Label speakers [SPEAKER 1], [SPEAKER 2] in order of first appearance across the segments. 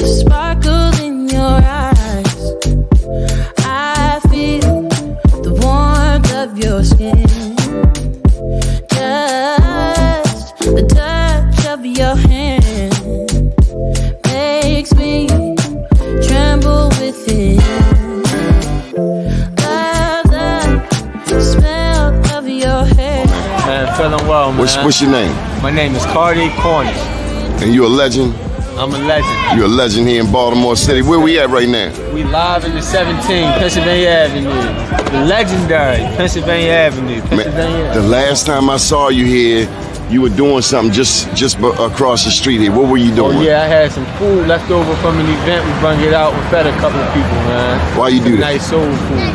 [SPEAKER 1] sparkle in your eyes. I feel the warmth of your skin. Just the touch of your hand makes me tremble within. Love the smell of your hair.
[SPEAKER 2] Man, feeling well, man.
[SPEAKER 3] What's your name?
[SPEAKER 2] My name is Cardi Cornish.
[SPEAKER 3] And you a legend?
[SPEAKER 2] I'm a legend.
[SPEAKER 3] You're a legend here in Baltimore City. Where we at right now?
[SPEAKER 2] We live in the 17 Pennsylvania Avenue. The legendary Pennsylvania Avenue.
[SPEAKER 3] Man, the last time I saw you here, you were doing something just across the street here. What were you doing?
[SPEAKER 2] Oh yeah, I had some food left over from an event. We brung it out and fed a couple of people, man.
[SPEAKER 3] Why you do that?
[SPEAKER 2] Nice soul food.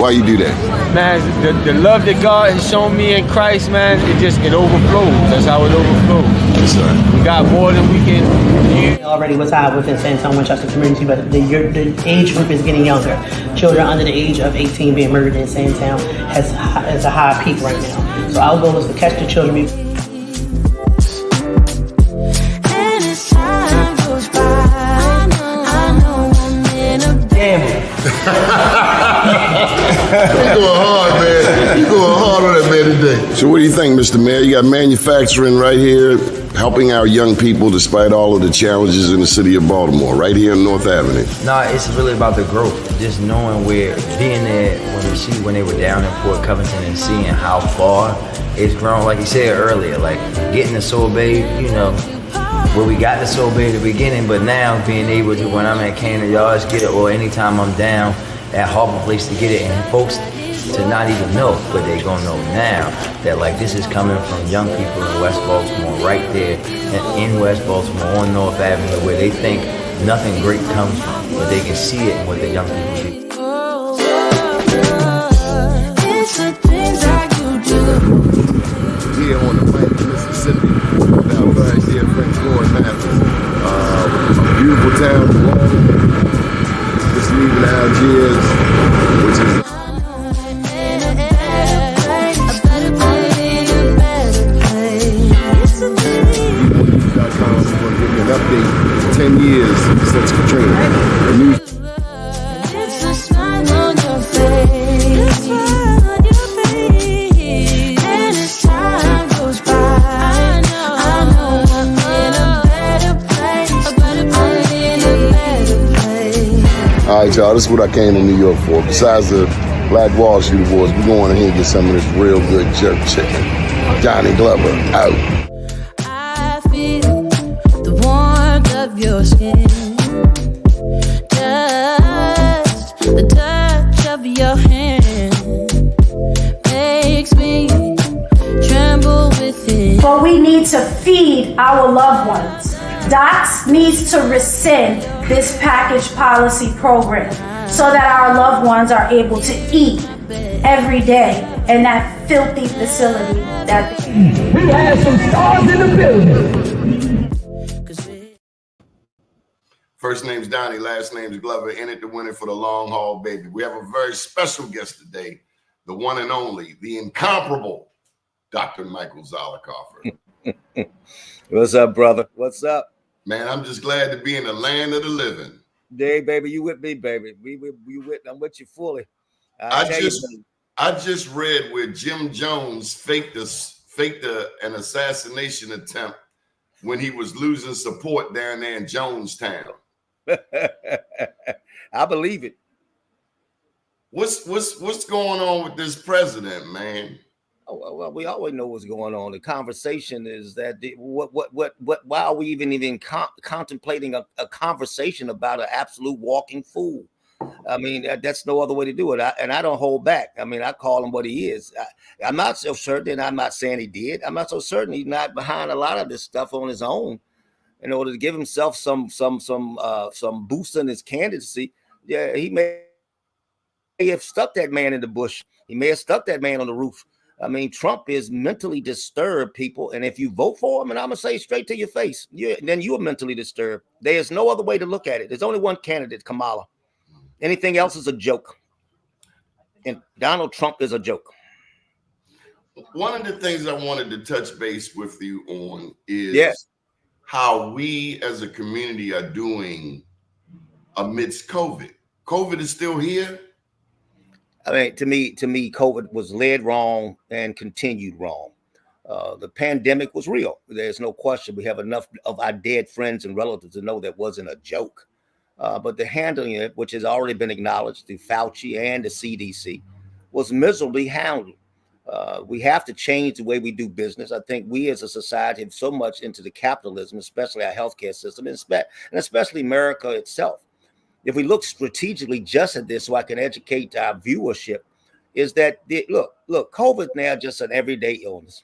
[SPEAKER 3] Why you do that?
[SPEAKER 2] Man, the love that God has shown me in Christ, man, it overflows. That's how it overflows.
[SPEAKER 3] Yes, sir.
[SPEAKER 2] We got more than we can use.
[SPEAKER 4] Already was high within San Antonio, Winchester community, but the age group is getting younger. Children under the age of 18 being murdered in San Antonio has a high peak right now. So our goal is to catch the children.
[SPEAKER 1] And as time goes by, I know I'm in a
[SPEAKER 4] Damn.
[SPEAKER 5] You going hard, man. You going hard on that man today.
[SPEAKER 3] So what do you think, Mr. Mayor? You got manufacturing right here, helping our young people despite all of the challenges in the city of Baltimore, right here on North Avenue.
[SPEAKER 6] No, it's really about the growth. Just knowing where, being there when they were down in Port Covington and seeing how far it's grown. Like you said earlier, like getting the Sorbet, you know, where we got the Sorbet at the beginning, but now being able to, when I'm at Cannon Yards, get it, or anytime I'm down at Harbor Place to get it, and folks to not even know, but they gonna know now that like this is coming from young people in West Baltimore, right there in West Baltimore on North Avenue, where they think nothing great comes from, but they can see it in what the young people do.
[SPEAKER 1] It's the things that you do.
[SPEAKER 3] Here on the bank of Mississippi, down right here, French Lord Mathis. Beautiful town, just leaving Algiers, which is update 10 years since Katrina. The news.
[SPEAKER 1] It's a smile on your face. And as time goes by, I know I'm in a better place.
[SPEAKER 3] All right, y'all, this is what I came to New York for. Besides the Black Wall Street Awards, we're going in here and get some of this real good jerk chicken. Johnny Glover, out.
[SPEAKER 1] Your skin, just the touch of your hand makes me tremble within.
[SPEAKER 7] But we need to feed our loved ones. DOCS needs to rescind this package policy program so that our loved ones are able to eat every day in that filthy facility that
[SPEAKER 8] we have some stars in the building.
[SPEAKER 3] First name's Doni, last name's Glover, in it to win it for the long haul, baby. We have a very special guest today, the one and only, the incomparable Dr. Michael Zollicoffer.
[SPEAKER 9] What's up, brother? What's up?
[SPEAKER 3] Man, I'm just glad to be in the land of the living.
[SPEAKER 9] Hey, baby, you with me, baby. I'm with you fully.
[SPEAKER 3] I just read where Jim Jones faked an assassination attempt when he was losing support down there in Jonestown.
[SPEAKER 9] I believe it.
[SPEAKER 3] What's going on with this president, man?
[SPEAKER 9] Oh, well, we always know what's going on. The conversation is that why are we even contemplating a conversation about an absolute walking fool? I mean, that's no other way to do it. I don't hold back. I mean, I call him what he is. I'm not so certain. I'm not saying he did. I'm not so certain he's not behind a lot of this stuff on his own in order to give himself some boost in his candidacy. Yeah, he may have stuck that man in the bush. He may have stuck that man on the roof. I mean, Trump is mentally disturbed, people. And if you vote for him, and I'm going to say straight to your face, then you are mentally disturbed. There's no other way to look at it. There's only one candidate, Kamala. Anything else is a joke. And Donald Trump is a joke.
[SPEAKER 3] One of the things I wanted to touch base with you on is how we as a community are doing amidst COVID. COVID is still here.
[SPEAKER 9] I mean, to me, COVID was led wrong and continued wrong. The pandemic was real. There's no question. We have enough of our dead friends and relatives to know that wasn't a joke. But the handling it, which has already been acknowledged through Fauci and the CDC, was miserably handled. We have to change the way we do business. I think we as a society have so much into the capitalism, especially our healthcare system, and especially America itself. If we look strategically just at this, so I can educate our viewership, is that look, COVID now just an everyday illness.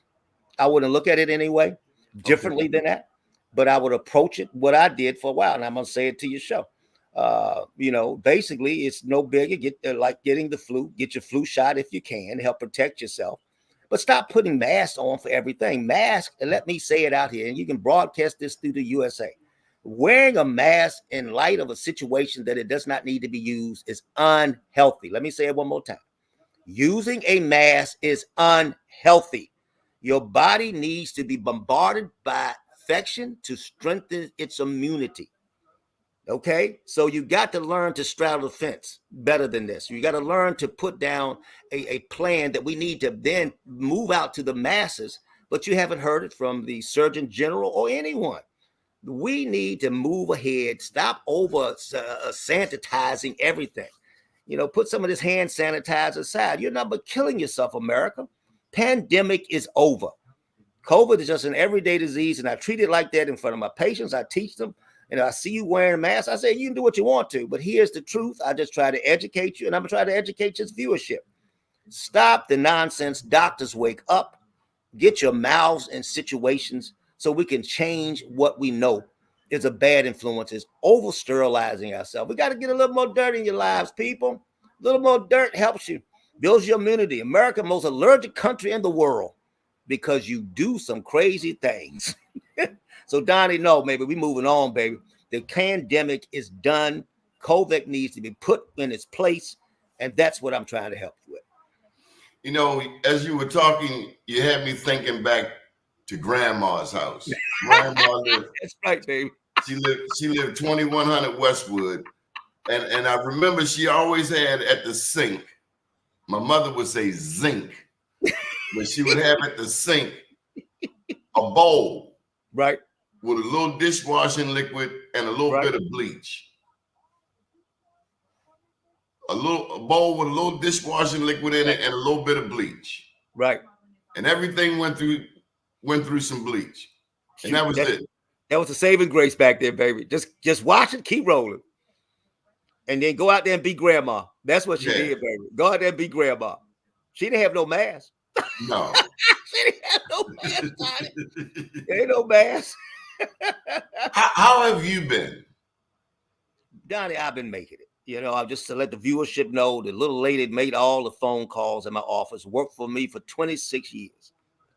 [SPEAKER 9] I wouldn't look at it anyway differently than that, but I would approach it what I did for a while, and I'm gonna say it to your show. Basically, it's no bigger. Get like getting the flu. Get your flu shot if you can, help protect yourself. But stop putting masks on for everything. Mask, and let me say it out here, and you can broadcast this through the USA. Wearing a mask in light of a situation that it does not need to be used is unhealthy. Let me say it one more time. Using a mask is unhealthy. Your body needs to be bombarded by infection to strengthen its immunity. Okay, so you got to learn to straddle the fence better than this. You got to learn to put down a plan that we need to then move out to the masses, but you haven't heard it from the Surgeon General or anyone. We need to move ahead, stop over sanitizing everything. Put some of this hand sanitizer aside. You're not but killing yourself, America. Pandemic is over. COVID is just an everyday disease, and I treat it like that in front of my patients. I teach them. And I see you wearing a mask. I say, you can do what you want to, but here's the truth. I just try to educate you, and I'm going to try to educate this viewership. Stop the nonsense. Doctors, wake up. Get your mouths in situations so we can change what we know is a bad influence, is over-sterilizing ourselves. We got to get a little more dirt in your lives, people. A little more dirt helps you, builds your immunity. America, most allergic country in the world, because you do some crazy things. So, Donnie, no, maybe we moving on, baby. The pandemic is done. COVID needs to be put in its place, and that's what I'm trying to help you with.
[SPEAKER 3] As you were talking, you had me thinking back to Grandma's house. Grandma lived.
[SPEAKER 9] That's right, baby.
[SPEAKER 3] She lived 2100 Westwood, and I remember she always had at the sink. My mother would say zinc, but she would have at the sink a bowl.
[SPEAKER 9] Right.
[SPEAKER 3] With a little dishwashing liquid and a little bit of bleach. A bowl with a little dishwashing liquid in it and a little bit of bleach.
[SPEAKER 9] Right.
[SPEAKER 3] And everything went through some bleach. And that was it.
[SPEAKER 9] That was the saving grace back there, baby. Just watch it, keep rolling. And then go out there and be grandma. That's what she did, baby. Go out there and be grandma. She didn't have no mask.
[SPEAKER 3] No.
[SPEAKER 9] She didn't have no mask. There ain't no mask.
[SPEAKER 3] How have you been?
[SPEAKER 9] Donnie, I've been making it. I've just to let the viewership know, the little lady made all the phone calls in my office, worked for me for 26 years.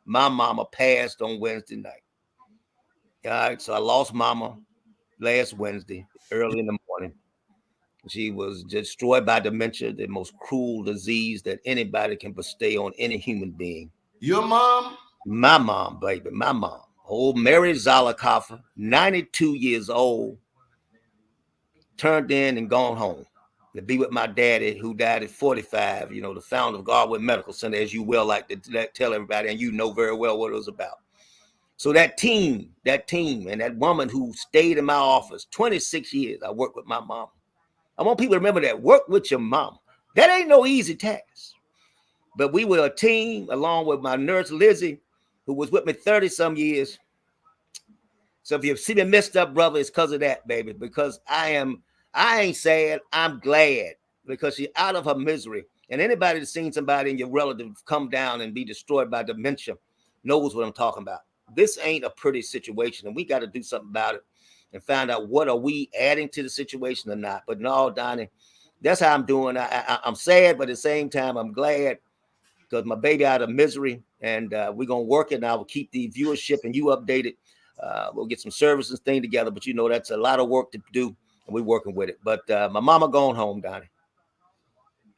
[SPEAKER 9] My mama passed on Wednesday night. All right, so I lost mama last Wednesday, early in the morning. She was destroyed by dementia, the most cruel disease that anybody can bestow on any human being.
[SPEAKER 3] Your mom?
[SPEAKER 9] My mom, baby, my mom. Old Mary Zollicoffer, 92 years old, turned in and gone home to be with my daddy, who died at 45, the founder of Godwin Medical Center, as you well like to tell everybody, and you know very well what it was about. So that team, and that woman who stayed in my office 26 years, I worked with my mom. I want people to remember that. Work with your mom. That ain't no easy task. But we were a team, along with my nurse, Lizzie, who was with me 30-some years. So if you see me messed up, brother, it's because of that, baby. Because I ain't sad, I'm glad. Because she's out of her misery. And anybody that's seen somebody in your relative come down and be destroyed by dementia knows what I'm talking about. This ain't a pretty situation, and we got to do something about it and find out what are we adding to the situation or not. But no, Donnie, that's how I'm doing. I'm sad, but at the same time, I'm glad. Because my baby out of misery, and we're going to work it, and I will keep the viewership and you updated. We'll get some services thing together, but that's a lot of work to do, and we're working with it. But my mama going home, Donnie.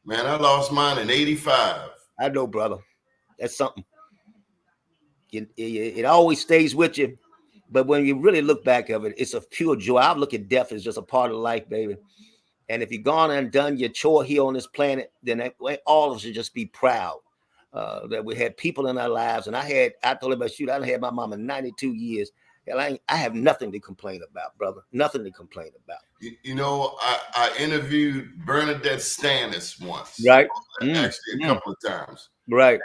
[SPEAKER 3] Man, I lost mine in 85.
[SPEAKER 9] I know, brother. That's something. It always stays with you. But when you really look back of it, it's a pure joy. I look at death as just a part of life, baby. And if you've gone and done your chore here on this planet, then all of us should just be proud that we had people in our lives. And I told him, shoot, I had my mama 92 years. Hell, I have nothing to complain about, brother. Nothing to complain about.
[SPEAKER 3] You know, I interviewed Bernadette Stannis once.
[SPEAKER 9] Right.
[SPEAKER 3] Actually, a couple of times.
[SPEAKER 9] Right.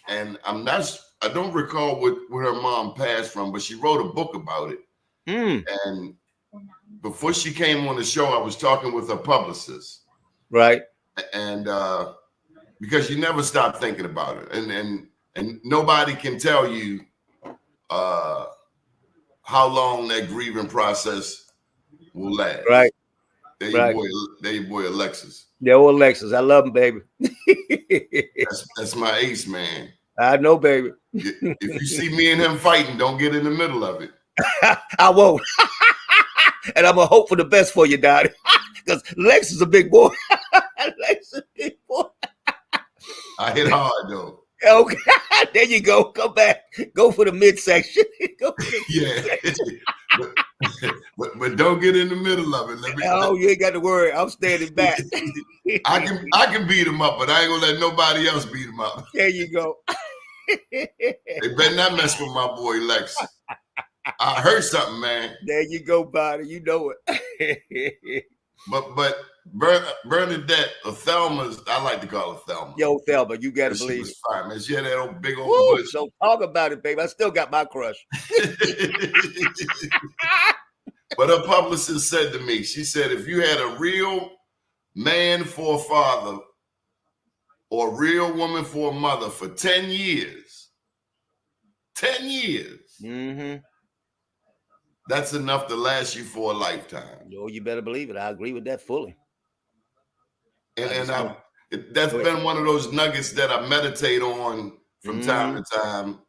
[SPEAKER 3] And I don't recall where her mom passed from, but she wrote a book about it. And before she came on the show, I was talking with her publicist.
[SPEAKER 9] Right.
[SPEAKER 3] And because you never stop thinking about it. And nobody can tell you how long that grieving process will last.
[SPEAKER 9] Right.
[SPEAKER 3] There you boy Alexis.
[SPEAKER 9] Yeah, old Alexis. I love him, baby.
[SPEAKER 3] That's my ace, man.
[SPEAKER 9] I know, baby.
[SPEAKER 3] If you see me and him fighting, don't get in the middle of it.
[SPEAKER 9] I won't. And I'm gonna hope for the best for you, Dottie. Because Lex is a big boy. Lex is a big boy.
[SPEAKER 3] I hit hard though.
[SPEAKER 9] Okay, there you go. Come back. Go for the midsection.
[SPEAKER 3] But don't get in the middle of it.
[SPEAKER 9] You ain't got to worry. I'm standing back.
[SPEAKER 3] I can beat him up, but I ain't gonna let nobody else beat him up.
[SPEAKER 9] There you go.
[SPEAKER 3] They better not mess with my boy Lex. I heard something, man.
[SPEAKER 9] There you go, buddy. You know it.
[SPEAKER 3] But Bernadette, or Thelma's, I like to call her Thelma.
[SPEAKER 9] Yo, Thelma, you gotta believe it.
[SPEAKER 3] She was fine, man. She had that old big old bush.
[SPEAKER 9] So talk about it, baby. I still got my crush.
[SPEAKER 3] But her publicist said to me, she said, if you had a real man for a father or a real woman for a mother for 10 years, 10 years, that's enough to last you for a lifetime.
[SPEAKER 9] Yo, you better believe it. I agree with that fully.
[SPEAKER 3] And that's been one of those nuggets that I meditate on from time to time.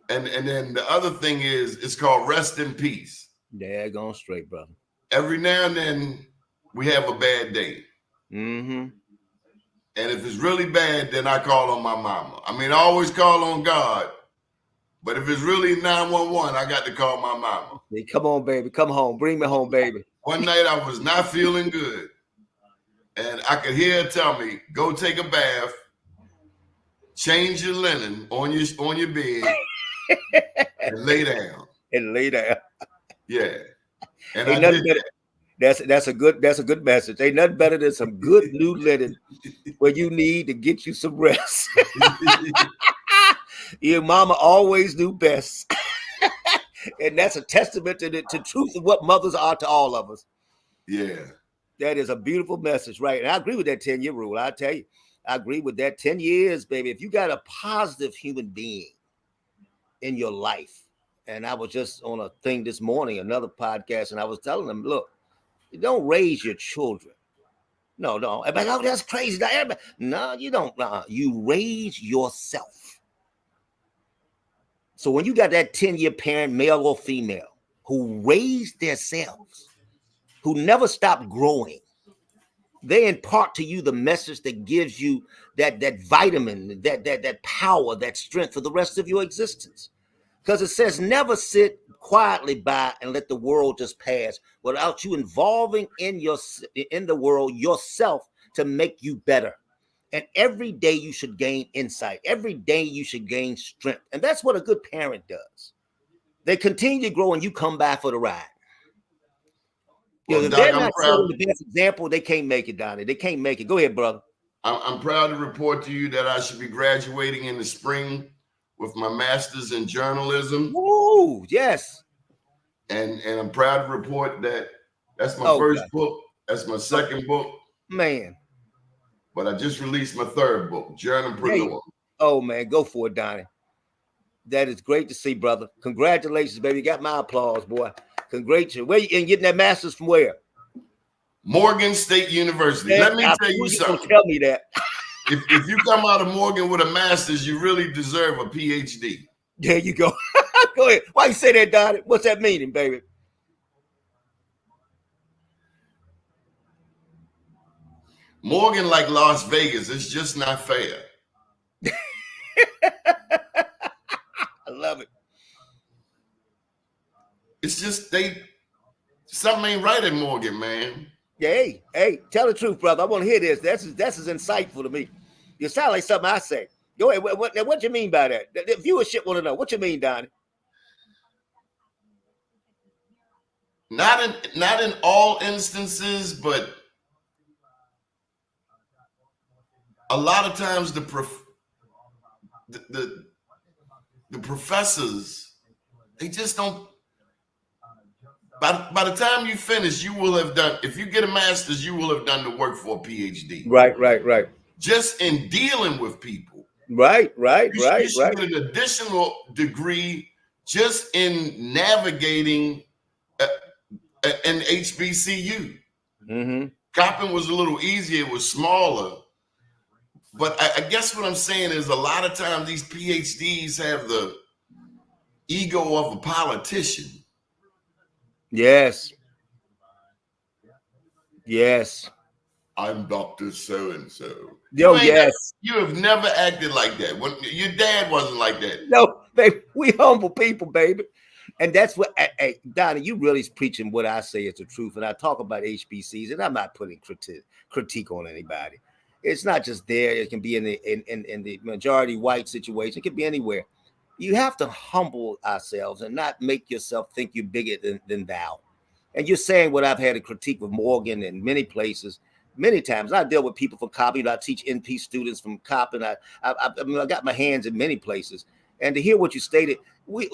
[SPEAKER 3] And then the other thing is, it's called rest in peace.
[SPEAKER 9] Yeah, going straight, brother.
[SPEAKER 3] Every now and then we have a bad day.
[SPEAKER 9] And
[SPEAKER 3] if it's really bad, then I call on my mama. I mean, I always call on God. But if it's really 911, I got to call my mama.
[SPEAKER 9] Hey, come on, baby. Come home. Bring me home, baby.
[SPEAKER 3] One night I was not feeling good. And I could hear her tell me, go take a bath, change your linen on your bed, and lay down. Yeah. And I did that.
[SPEAKER 9] That's a good message. Ain't nothing better than some good new linen where you need to get you some rest. Your mama always knew best. And that's a testament to the truth of what mothers are to all of us.
[SPEAKER 3] Yeah.
[SPEAKER 9] That is a beautiful message, right? And I agree with that 10-year rule. I tell you, I agree with that. 10 years, baby. If you got a positive human being in your life, and I was just on a thing this morning, another podcast, and I was telling them, look, you don't raise your children. No. Like, oh, that's crazy. No, you don't. You raise yourself. So when you got that 10-year parent, male or female, who raised themselves, who never stopped growing, they impart to you the message that gives you that vitamin, that power, that strength for the rest of your existence. Because it says never sit quietly by and let the world just pass without you involving in the world yourself to make you better. And every day you should gain insight. Every day you should gain strength. And that's what a good parent does. They continue to grow and you come by for the ride.
[SPEAKER 3] Well,
[SPEAKER 9] if
[SPEAKER 3] Doc,
[SPEAKER 9] they're not showing the best example, they can't make it, Donnie. They can't make it. Go ahead, brother.
[SPEAKER 3] I'm proud to report to you that I should be graduating in the spring with my master's in journalism.
[SPEAKER 9] Ooh, yes.
[SPEAKER 3] And I'm proud to report that that's my first book. That's my second book.
[SPEAKER 9] Man.
[SPEAKER 3] But I just released my third book, Journalpreneur.
[SPEAKER 9] Oh, man, go for it, Donnie. That is great to see, brother. Congratulations, baby. You got my applause, boy. Congratulations. Where you getting that master's from where?
[SPEAKER 3] Morgan State University. Let me tell you something.
[SPEAKER 9] Tell me that.
[SPEAKER 3] If you come out of Morgan with a master's, you really deserve a PhD.
[SPEAKER 9] There you go. Go ahead. Why you say that, Donnie? What's that meaning, baby?
[SPEAKER 3] Morgan, like Las Vegas, it's just not fair.
[SPEAKER 9] I love it.
[SPEAKER 3] It's just something ain't right at Morgan, man.
[SPEAKER 9] Hey, tell the truth, brother. I want to hear this. That's as insightful to me. You sound like something I say. Go ahead. What you mean by that? The viewership want to know. What you mean, Donnie?
[SPEAKER 3] Not in all instances, but a lot of times the professors, they just don't. By the time you finish, you will have done. If you get a master's, you will have done the work for a PhD.
[SPEAKER 9] Right.
[SPEAKER 3] Just in dealing with people.
[SPEAKER 9] Right.
[SPEAKER 3] You should get an additional degree just in navigating an HBCU.
[SPEAKER 9] Mm-hmm.
[SPEAKER 3] Coppin was a little easier, it was smaller. But I guess what I'm saying is a lot of times these PhDs have the ego of a politician.
[SPEAKER 9] Yes.
[SPEAKER 3] I'm Dr. So-and-so.
[SPEAKER 9] Yes.
[SPEAKER 3] You have never acted like that. When your dad wasn't like that.
[SPEAKER 9] No, baby, we humble people, baby. And that's what, hey, Donnie, you really is preaching what I say is the truth. And I talk about HBCs, and I'm not putting critique on anybody. It's not just there. It can be in the majority white situation. It can be anywhere. You have to humble ourselves and not make yourself think you're bigger than thou. And you're saying what I've had a critique with Morgan in many places. Many times I deal with people from Coppin. I teach NP students from Coppin. I got my hands in many places. And to hear what you stated,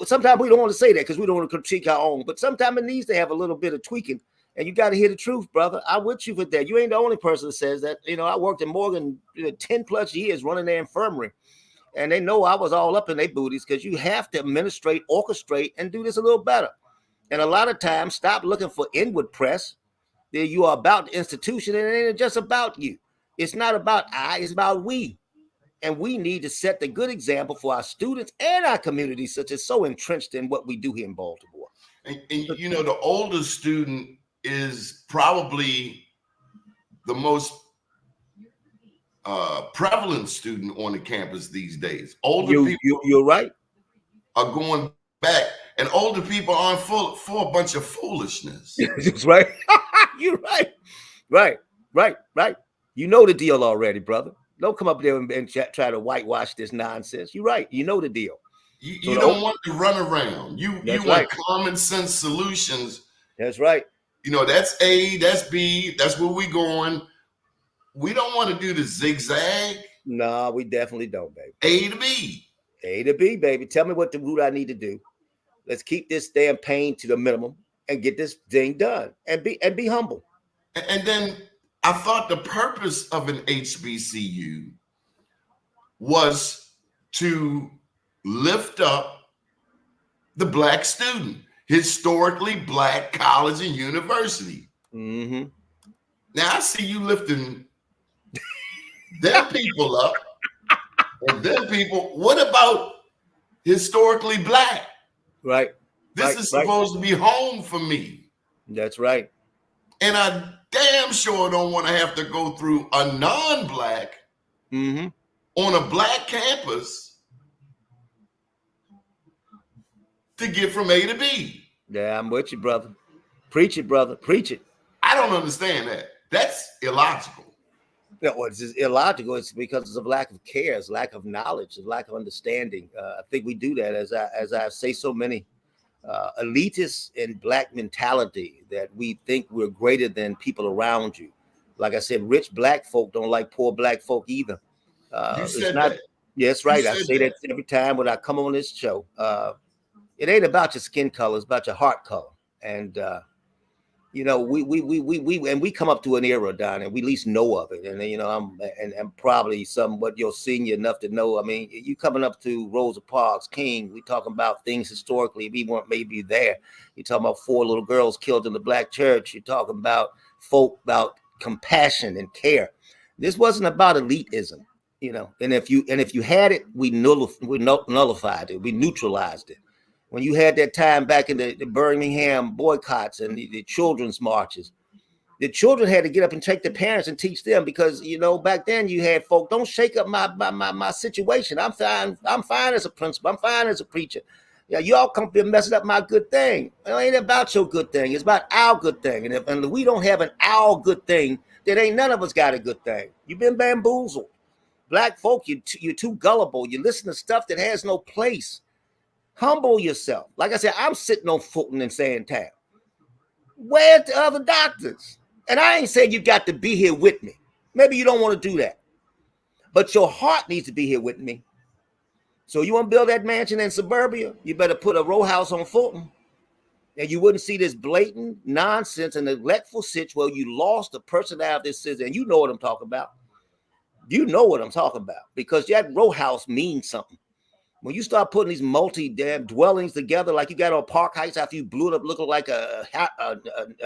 [SPEAKER 9] sometimes we don't want to say that because we don't want to critique our own. But sometimes it needs to have a little bit of tweaking. And you got to hear the truth, brother. I'm with you with that. You ain't the only person that says that. You know, I worked in Morgan 10 plus years running their infirmary. And they know I was all up in their booties because you have to administrate, orchestrate, and do this a little better. And a lot of times, stop looking for inward press. You are about the institution, and it ain't just about you. It's not about it's about we. And we need to set the good example for our students and our community, such as so entrenched in what we do here in Baltimore.
[SPEAKER 3] And you know, the older student is probably the most prevalent student on the campus these days. Older people,
[SPEAKER 9] you're right,
[SPEAKER 3] are going back, and older people aren't for a bunch of foolishness.
[SPEAKER 9] That's right. You're right. You know the deal already, brother. Don't come up there and try to whitewash this nonsense. You're right. You know the deal.
[SPEAKER 3] You don't want to run around. You want common sense solutions.
[SPEAKER 9] That's right.
[SPEAKER 3] You know, that's A, that's B, that's where we going. We don't want to do the zigzag.
[SPEAKER 9] No, we definitely don't, baby.
[SPEAKER 3] A to B.
[SPEAKER 9] A to B, baby. Tell me what the route I need to do. Let's keep this damn pain to the minimum and get this thing done and be humble.
[SPEAKER 3] And then I thought the purpose of an HBCU was to lift up the Black student, historically Black college and university.
[SPEAKER 9] Mm-hmm.
[SPEAKER 3] Now I see you lifting them people up, and them people. What about historically Black?
[SPEAKER 9] Right.
[SPEAKER 3] This is supposed to be home for me.
[SPEAKER 9] That's right.
[SPEAKER 3] And I damn sure don't want to have to go through a non-Black on a Black campus to get from A to B.
[SPEAKER 9] Yeah, I'm with you, brother. Preach it, brother. Preach it.
[SPEAKER 3] I don't understand that. That's illogical.
[SPEAKER 9] No, it's just illogical. It's because of lack of care, it's lack of knowledge, it's lack of understanding. I think we do that as I say so many elitist and Black mentality that we think we're greater than people around you. Like I said, rich Black folk don't like poor Black folk either. It's not. Yes, right. I say that every time when I come on this show. It ain't about your skin color; it's about your heart color. And you know, we come up to an era, Don, and we at least know of it. And you know, I'm probably somewhat your senior enough to know. I mean, you coming up to Rosa Parks, King. We talking about things historically we weren't maybe there. You're talking about 4 little girls killed in the Black church. You're talking about about compassion and care. This wasn't about elitism, you know. And if you had it, we nullified it. We neutralized it. When you had that time back in the Birmingham boycotts and the children's marches, the children had to get up and take their parents and teach them because, you know, back then you had folk, don't shake up my situation. I'm fine as a principal. I'm fine as a preacher. Yeah, y'all come up here messing up my good thing. It ain't about your good thing. It's about our good thing. And if we don't have an our good thing, then ain't none of us got a good thing. You've been bamboozled. Black folk, you're too gullible. You listen to stuff that has no place. Humble yourself. Like I said, I'm sitting on Fulton and Sandtown. Where's the other doctors? And I ain't saying you got to be here with me. Maybe you don't want to do that. But your heart needs to be here with me. So you want to build that mansion in suburbia? You better put a row house on Fulton. And you wouldn't see this blatant nonsense and neglectful situation where you lost the personality of this citizen. And you know what I'm talking about. You know what I'm talking about. Because that row house means something. When you start putting these multi-damn dwellings together like you got on Park Heights after you blew it up looking like a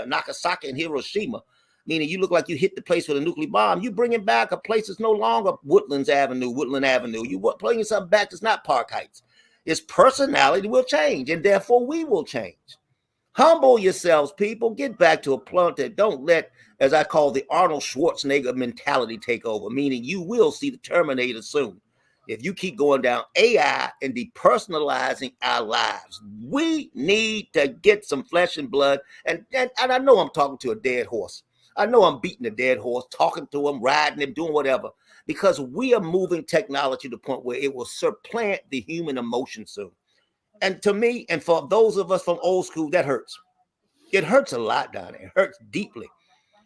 [SPEAKER 9] Nagasaki and Hiroshima, meaning you look like you hit the place with a nuclear bomb, you bringing back a place that's no longer Woodland Avenue. You bringing something back that's not Park Heights. Its personality will change, and therefore we will change. Humble yourselves, people. Get back to a point that don't let, as I call the Arnold Schwarzenegger mentality take over, meaning you will see the Terminator soon. If you keep going down AI and depersonalizing our lives, we need to get some flesh and blood. And I know I'm talking to a dead horse. I know I'm beating a dead horse, talking to him, riding him, doing whatever, because we are moving technology to the point where it will supplant the human emotion soon. And to me, and for those of us from old school, that hurts. It hurts a lot down there. It hurts deeply.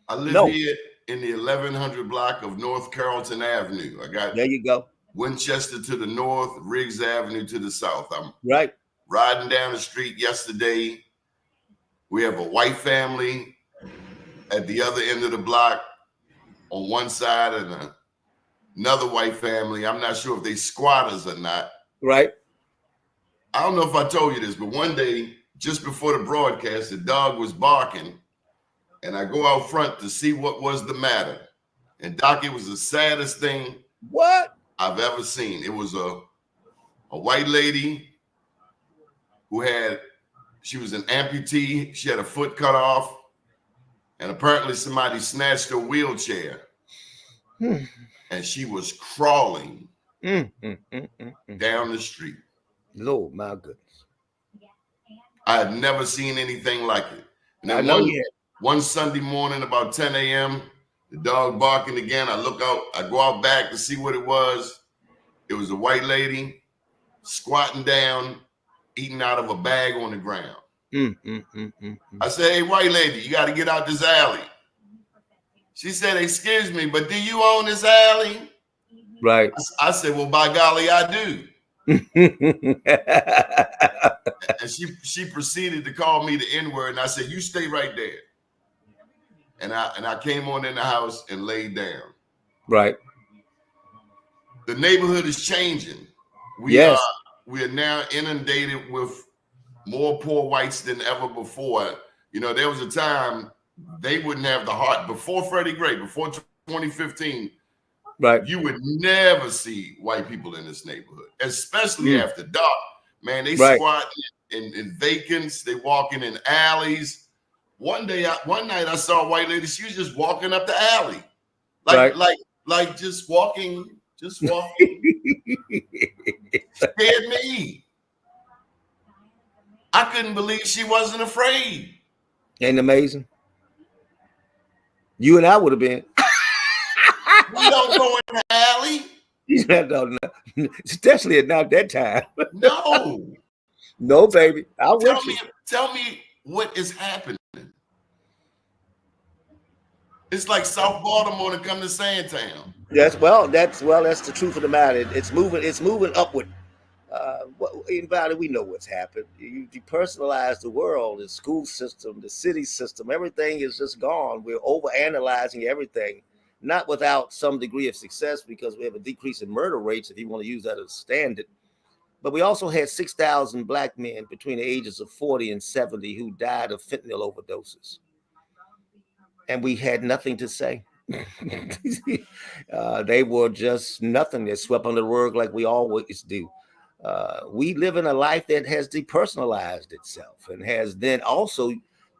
[SPEAKER 3] I live here in the 1100 block of North Carrollton Avenue. I got
[SPEAKER 9] there you go.
[SPEAKER 3] Winchester to the north, Riggs Avenue to the south. I'm
[SPEAKER 9] riding
[SPEAKER 3] down the street yesterday. We have a white family at the other end of the block on one side and another white family. I'm not sure if they squatters or not.
[SPEAKER 9] Right.
[SPEAKER 3] I don't know if I told you this, but one day, just before the broadcast, the dog was barking, and I go out front to see what was the matter. And Doc, it was the saddest thing I've ever seen. It was a white lady who she was an amputee. She had a foot cut off, and apparently somebody snatched her wheelchair, and she was crawling down the street.
[SPEAKER 9] Lord, my goodness.
[SPEAKER 3] I had never seen anything like it. And then one Sunday morning about 10 a.m., the dog barking again. I look out, I go out back to see what it was. It was a white lady squatting down, eating out of a bag on the ground. I said, hey, white lady, you got to get out this alley. She said, excuse me, but do you own this alley?
[SPEAKER 9] Right.
[SPEAKER 3] I said, well, by golly, I do. And she proceeded to call me the N-word, and I said, you stay right there. And I came on in the house and laid down.
[SPEAKER 9] Right.
[SPEAKER 3] The neighborhood is changing. We are now inundated with more poor whites than ever before. You know, there was a time they wouldn't have the heart before Freddie Gray, before 2015.
[SPEAKER 9] Right.
[SPEAKER 3] You would never see white people in this neighborhood, especially after dark. Man, they squat in vacants. They walking in alleys. One night I saw a white lady. She was just walking up the alley, like just walking. Scared me. I couldn't believe she wasn't afraid.
[SPEAKER 9] Ain't amazing? You and I would have been.
[SPEAKER 3] We don't go in the alley.
[SPEAKER 9] Especially at not that time.
[SPEAKER 3] No.
[SPEAKER 9] No, baby.
[SPEAKER 3] Tell me what is happening. It's like South Baltimore to come to Sandtown.
[SPEAKER 9] That's the truth of the matter. It's moving upward. Everybody, we know what's happened. You depersonalize the world, the school system, the city system, everything is just gone. We're overanalyzing everything, not without some degree of success, because we have a decrease in murder rates, if you want to use that as a standard. But we also had 6,000 black men between the ages of 40 and 70 who died of fentanyl overdoses. And we had nothing to say. They were just nothing. They swept under the rug like we always do. We live in a life that has depersonalized itself and has then also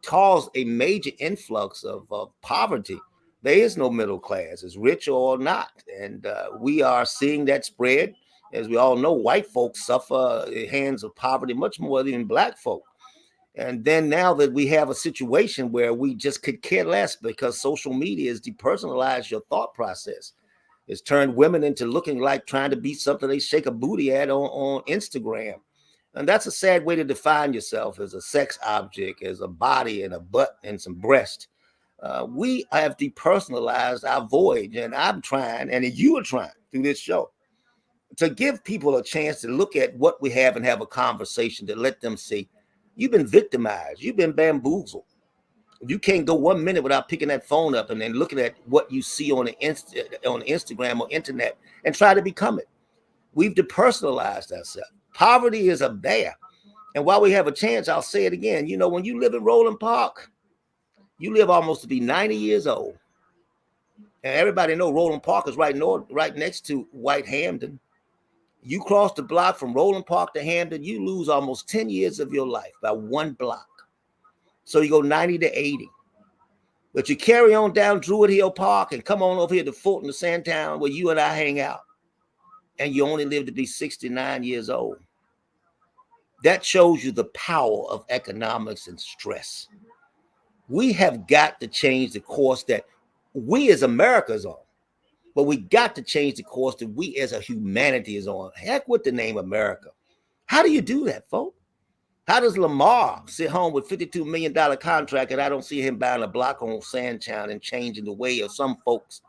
[SPEAKER 9] caused a major influx of poverty. There is no middle class, it's rich or not. And we are seeing that spread As we all know, white folks suffer at the hands of poverty much more than black folk. And then now that we have a situation where we just could care less because social media has depersonalized your thought process. It's turned women into looking like trying to be something they shake a booty at on Instagram. And that's a sad way to define yourself, as a sex object, as a body and a butt and some breast. We have depersonalized our voyage, and I'm trying, and you are trying through this show, to give people a chance to look at what we have and have a conversation to let them see you've been victimized, you've been bamboozled. You can't go 1 minute without picking that phone up and then looking at what you see on the on Instagram or internet and try to become it. We've depersonalized ourselves. Poverty is a bear. And while we have a chance, I'll say it again. You know, when you live in Roland Park, you live almost to be 90 years old. And everybody know Roland Park is right next to White Hampton. You cross the block from Roland Park to Hampton, you lose almost 10 years of your life by one block. So you go 90 to 80. But you carry on down Druid Hill Park and come on over here to Fulton, to Sandtown, where you and I hang out. And you only live to be 69 years old. That shows you the power of economics and stress. We have got to change the course that we as America is on. But we got to change the course that we as a humanity is on. Heck with the name America. How do you do that, folks? How does Lamar sit home with $52 million contract and I don't see him buying a block on Sandtown and changing the way of some folks?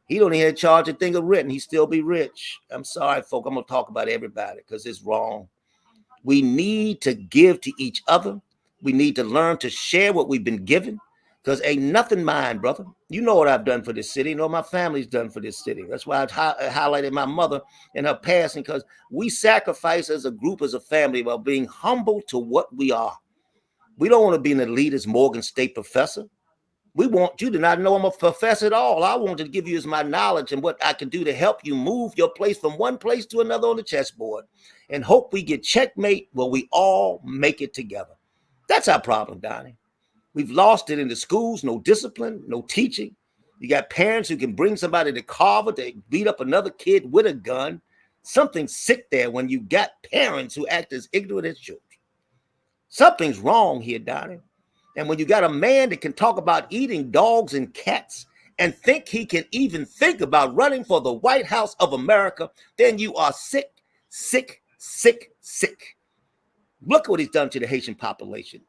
[SPEAKER 9] He don't even charge a thing of rent. He still be rich. I'm sorry, folks. I'm going to talk about everybody because it's wrong. We need to give to each other. We need to learn to share what we've been given, because ain't nothing mine, brother. You know what I've done for this city. You know what my family's done for this city. That's why I highlighted my mother and her passing, because we sacrifice as a group, as a family, while being humble to what we are. We don't want to be an elite as Morgan State professor. We want you to not know I'm a professor at all. I want to give you is my knowledge and what I can do to help you move your place from one place to another on the chessboard, and hope we get checkmate where we all make it together. That's our problem, Donnie. We've lost it in the schools. No discipline, no teaching. You got parents who can bring somebody to Carver to beat up another kid with a gun. Something's sick there when you got parents who act as ignorant as children. Something's wrong here, Donnie. And when you got a man that can talk about eating dogs and cats and think he can even think about running for the White House of America, then you are sick, sick, sick, sick. Look what he's done to the Haitian population.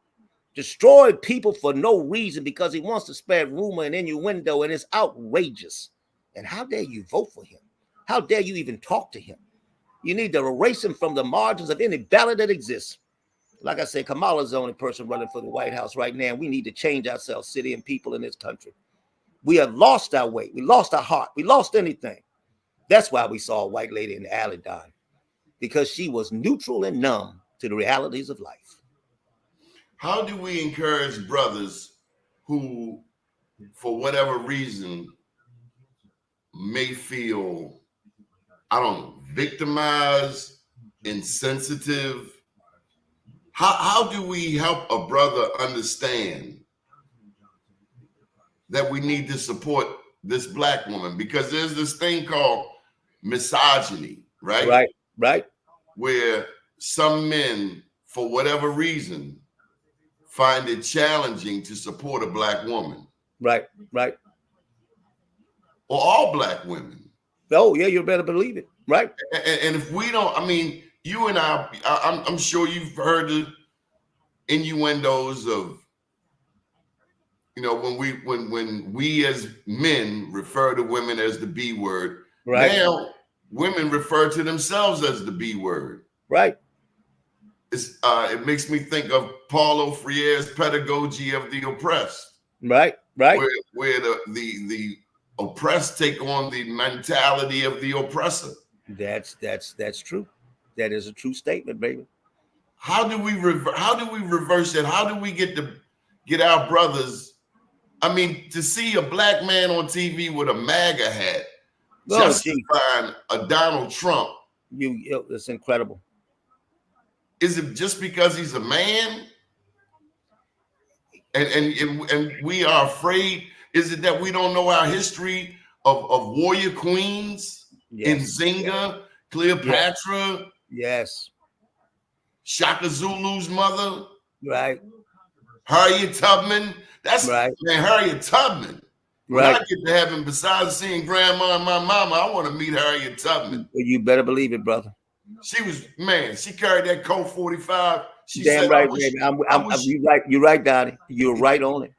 [SPEAKER 9] Destroyed people for no reason because he wants to spread rumor and innuendo, and it's outrageous. And how dare you vote for him? How dare you even talk to him? You need to erase him from the margins of any ballot that exists. Like I said, Kamala's the only person running for the White House right now. We need to change ourselves, city and people in this country. We have lost our way. We lost our heart. We lost anything. That's why we saw a white lady in the alley die, because she was neutral and numb to the realities of life.
[SPEAKER 3] How do we encourage brothers who, for whatever reason, may feel, I don't know, victimized, insensitive? How do we help a brother understand that we need to support this black woman? Because there's this thing called misogyny, right?
[SPEAKER 9] Right.
[SPEAKER 3] Where some men, for whatever reason, find it challenging to support a black woman.
[SPEAKER 9] Right.
[SPEAKER 3] Or all black women.
[SPEAKER 9] Oh, yeah, you better believe it. Right.
[SPEAKER 3] And if we don't, I mean, you and I'm sure you've heard the innuendos of, you know, when we as men refer to women as the B word. Right. Now women refer to themselves as the B word.
[SPEAKER 9] Right.
[SPEAKER 3] It makes me think of Paulo Freire's Pedagogy of the Oppressed.
[SPEAKER 9] Right.
[SPEAKER 3] Where the oppressed take on the mentality of the oppressor.
[SPEAKER 9] That's true. That is a true statement, baby.
[SPEAKER 3] How do we reverse it? How do we get our brothers? I mean, to see a black man on TV with a MAGA hat justifying a Donald Trump.
[SPEAKER 9] It's incredible.
[SPEAKER 3] Is it just because he's a man? And we are afraid? Is it that we don't know our history of warrior queens in Zinga Cleopatra,
[SPEAKER 9] Yes.
[SPEAKER 3] Shaka Zulu's mother,
[SPEAKER 9] Right.
[SPEAKER 3] Harriet Tubman. That's
[SPEAKER 9] Right.
[SPEAKER 3] man, Harriet Tubman. When
[SPEAKER 9] Right.
[SPEAKER 3] I get to heaven, besides seeing grandma and my mama, I want to meet Harriet Tubman.
[SPEAKER 9] You better believe it, brother.
[SPEAKER 3] She was, man, she carried that Colt 45. She
[SPEAKER 9] Damn
[SPEAKER 3] said,
[SPEAKER 9] right, baby. You're right. You're right, Dottie. You're right on it.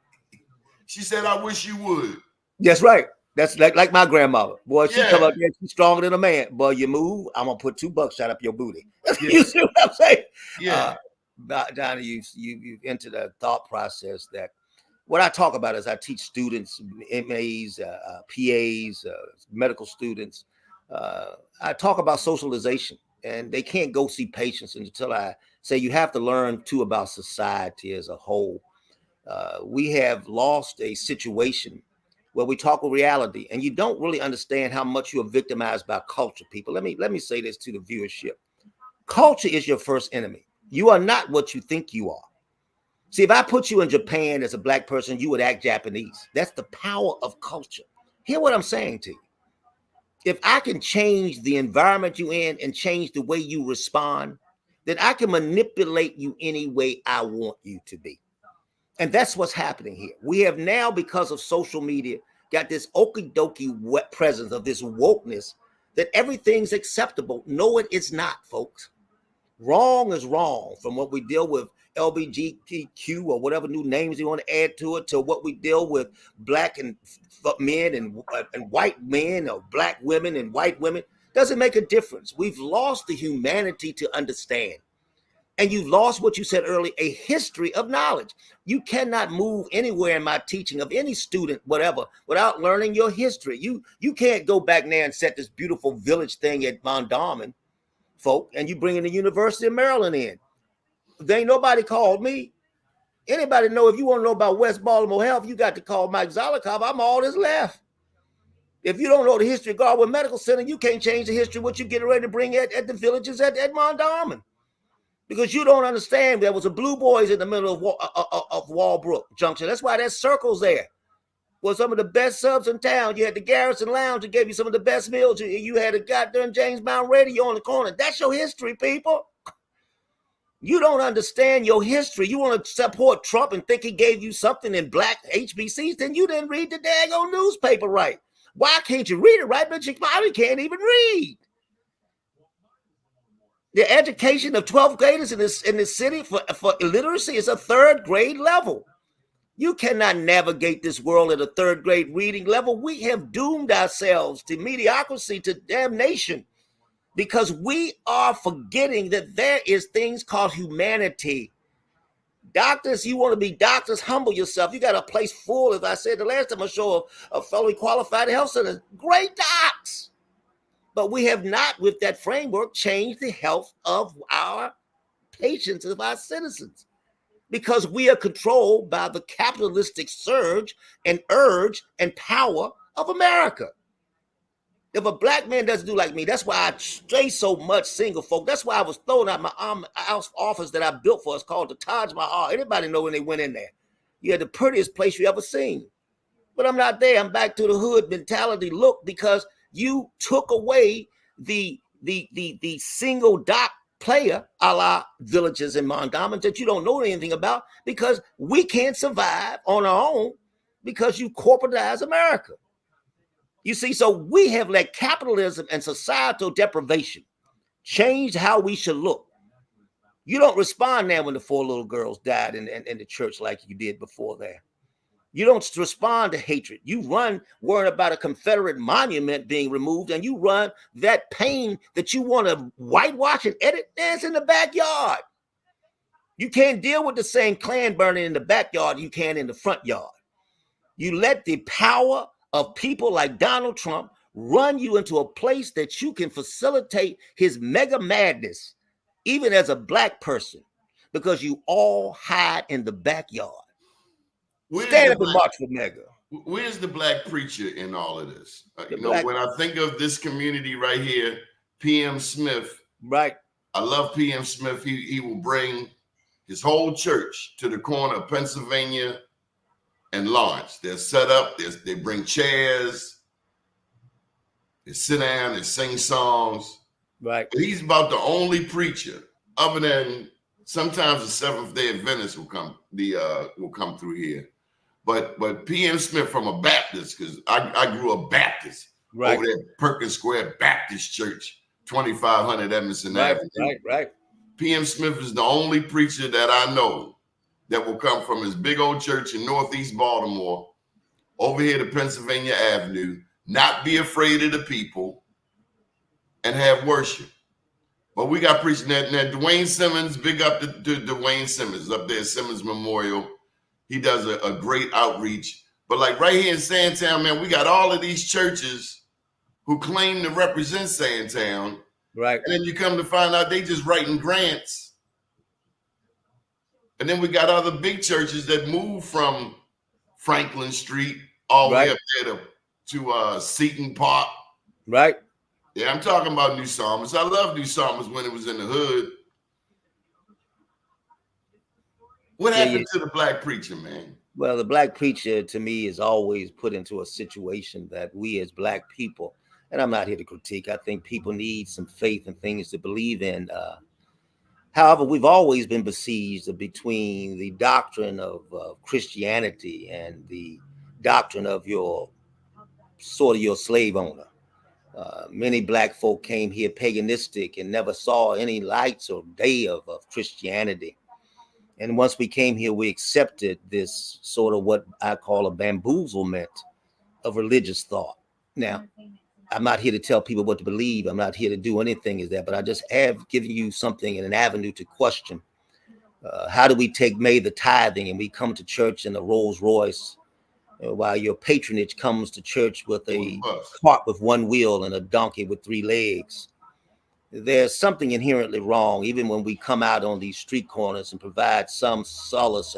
[SPEAKER 3] She said, I wish you would.
[SPEAKER 9] That's right. That's like my grandmother. Boy, she
[SPEAKER 3] Yeah.
[SPEAKER 9] come up there, she's stronger than a man. Boy, you move, I'm gonna put $2 shot up your booty. You see what I'm saying?
[SPEAKER 3] Yeah.
[SPEAKER 9] Donnie, you've entered a thought process that what I talk about is I teach students, MAs, PAs, medical students. I talk about socialization, and they can't go see patients until I say you have to learn too about society as a whole. We have lost a situation where we talk with reality, and you don't really understand how much you are victimized by culture, people. Let me say this to the viewership. Culture is your first enemy. You are not what you think you are. See, if I put you in Japan as a black person, you would act Japanese. That's the power of culture. Hear what I'm saying to you. If I can change the environment you're in and change the way you respond, then I can manipulate you any way I want you to be. And that's what's happening here. We have now, because of social media, got this okie dokie wet presence of this wokeness that everything's acceptable. No, it is not, folks. Wrong is wrong, from what we deal with LGBTQ or whatever new names you want to add to it, to what we deal with black and men and white men, or black women and white women. Doesn't make a difference. We've lost the humanity to understand. And you've lost what you said earlier, a history of knowledge. You cannot move anywhere in my teaching of any student, whatever, without learning your history. You can't go back there and set this beautiful village thing at Mondawmin, folk, and you bring in the University of Maryland in. There ain't nobody called me. Anybody know, if you want to know about West Baltimore Health, you got to call Mike Zollicoffer. I'm all that's left. If you don't know the history of Garwood Medical Center, you can't change the history of what you're getting ready to bring at the villages at Mondawmin. Because you don't understand, there was a Blue Boys in the middle of Walbrook Junction. That's why there's circles there. Was some of the best subs in town. You had the Garrison Lounge that gave you some of the best meals. You had a goddamn James Brown radio on the corner. That's your history, people. You don't understand your history. You want to support Trump and think he gave you something in black HBCs, then you didn't read the daggone newspaper right. Why can't you read it right? But you probably can't even read. The education of 12th graders in this city for illiteracy is a 3rd grade level. You cannot navigate this world at a 3rd grade reading level. We have doomed ourselves to mediocrity, to damnation, because we are forgetting that there is things called humanity. Doctors, you want to be doctors, humble yourself. You got a place full, as I said the last time I showed, of federally qualified health centers. Great docs. But we have not, with that framework, changed the health of our patients, of our citizens, because we are controlled by the capitalistic surge and urge and power of America. If a black man doesn't do like me, that's why I stay so much single, folk. That's why I was throwing out my office that I built for us called the Taj Mahal. Anybody know when they went in there? You had the prettiest place you ever seen. But I'm not there. I'm back to the hood mentality look, because you took away the single doc player a la villages in Mondawmin that you don't know anything about, because we can't survive on our own because you corporatize America. You see, so we have let capitalism and societal deprivation change how we should look. You don't respond now when the 4 little girls died in the church like you did before there. You don't respond to hatred. You run worrying about a Confederate monument being removed, and you run that pain that you want to whitewash and edit dance in the backyard. You can't deal with the same Klan burning in the backyard you can in the front yard. You let the power of people like Donald Trump run you into a place that you can facilitate his mega madness, even as a black person, because you all hide in the backyard. Stand up and march for mega.
[SPEAKER 3] Where's the black preacher in all of this? When I think of this community right here, PM Smith.
[SPEAKER 9] Right.
[SPEAKER 3] I love PM Smith. He will bring his whole church to the corner of Pennsylvania and Lawrence. They're set up. They bring chairs. They sit down. They sing songs.
[SPEAKER 9] Right.
[SPEAKER 3] He's about the only preacher, other than sometimes the Seventh-day Adventists will come through here. But P.M. Smith from a Baptist, because I grew up Baptist over there at Perkins Square Baptist Church, 2500 Emerson Avenue.
[SPEAKER 9] Right.
[SPEAKER 3] P.M. Smith is the only preacher that I know that will come from his big old church in Northeast Baltimore over here to Pennsylvania Avenue, not be afraid of the people, and have worship. But we got preaching that. Now, Dwayne Simmons, big up to Dwayne Simmons up there at Simmons Memorial. He does a great outreach. But like right here in Sandtown, man, we got all of these churches who claim to represent Sandtown.
[SPEAKER 9] Right.
[SPEAKER 3] And then you come to find out they just writing grants. And then we got other big churches that move from Franklin Street all the way up there to Seton Park.
[SPEAKER 9] Right.
[SPEAKER 3] Yeah, I'm talking about New Psalmist. I love New Psalmist when it was in the hood. What happened to the black preacher, man?
[SPEAKER 9] Well, the black preacher, to me, is always put into a situation that we as black people, and I'm not here to critique, I think people need some faith and things to believe in. However, we've always been besieged between the doctrine of Christianity and the doctrine of your slave owner. Many black folk came here paganistic and never saw any lights or day of Christianity. And once we came here, we accepted this sort of what I call a bamboozlement of religious thought. Now, I'm not here to tell people what to believe. I'm not here to do anything as that, but I just have given you something in an avenue to question. How do we take May the tithing and we come to church in a Rolls Royce while your patronage comes to church with a cart with one wheel and a donkey with three legs? There's something inherently wrong, even when we come out on these street corners and provide some solace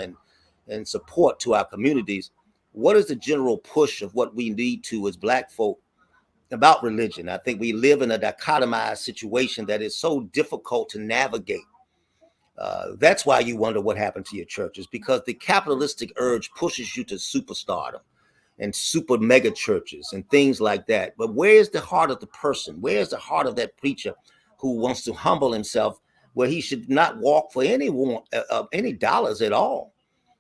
[SPEAKER 9] and support to our communities. What is the general push of what we need to as black folk about religion? I think we live in a dichotomized situation that is so difficult to navigate. That's why you wonder what happened to your churches, because the capitalistic urge pushes you to superstardom and super mega churches and things like that. But where's the heart of the person? Where's the heart of that preacher who wants to humble himself, where he should not walk for any dollars at all?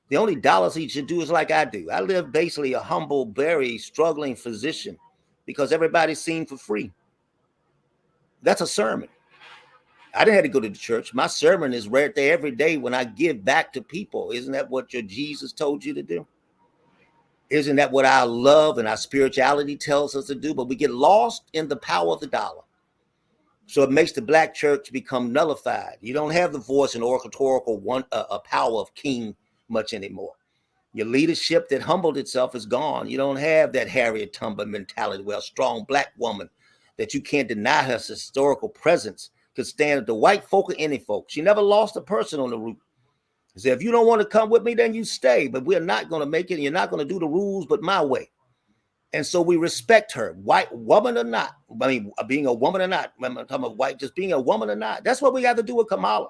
[SPEAKER 9] The only dollars he should do is like I do. I live basically a humble, very struggling physician because everybody's seen for free. That's a sermon. I didn't have to go to the church. My sermon is right there every day when I give back to people. Isn't that what your Jesus told you to do? Isn't that what our love and our spirituality tells us to do? But we get lost in the power of the dollar. So it makes the black church become nullified. You don't have the voice and oratorical power of king much anymore. Your leadership that humbled itself is gone. You don't have that Harriet Tubman mentality where a strong black woman that you can't deny her historical presence could stand at the white folk or any folk. She never lost a person on the route. She said, if you don't want to come with me, then you stay. But we're not going to make it. And you're not going to do the rules but my way. And so we respect her, white woman or not. I mean, being a woman or not. I'm talking about white, just being a woman or not. That's what we got to do with Kamala.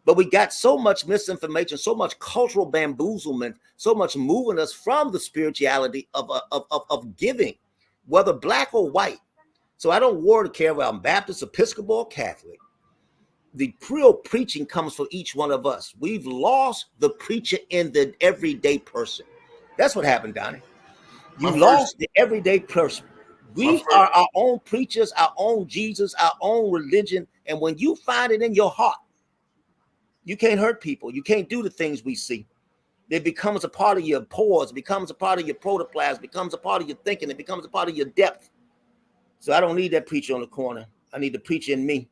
[SPEAKER 9] But we got so much misinformation, so much cultural bamboozlement, so much moving us from the spirituality of giving, whether black or white. So I don't worry to care whether I'm Baptist, Episcopal, or Catholic. The real preaching comes from each one of us. We've lost the preacher in the everyday person. That's what happened, Donnie. You lost the everyday person. We are our own preachers, our own Jesus, our own religion. And when you find it in your heart, you can't hurt people. You can't do the things we see. It becomes a part of your pores, becomes a part of your protoplasm, becomes a part of your thinking, it becomes a part of your depth. So I don't need that preacher on the corner. I need the preacher in me.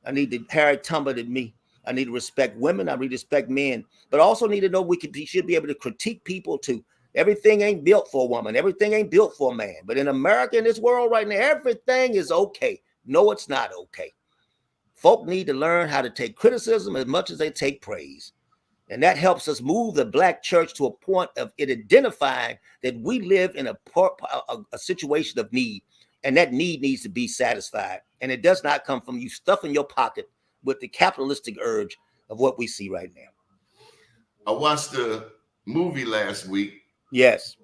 [SPEAKER 9] I need the Harriet Tubman in me. I need to respect women. I need to respect men, but also need to know we should be able to critique people too. Everything ain't built for a woman. Everything ain't built for a man. But in America, in this world right now, everything is okay. No, it's not okay. Folk need to learn how to take criticism as much as they take praise. And that helps us move the black church to a point of it identifying that we live in a situation of need. And that need needs to be satisfied. And it does not come from you stuffing your pocket with the capitalistic urge of what we see right now.
[SPEAKER 3] I watched the movie last week.
[SPEAKER 9] Yes.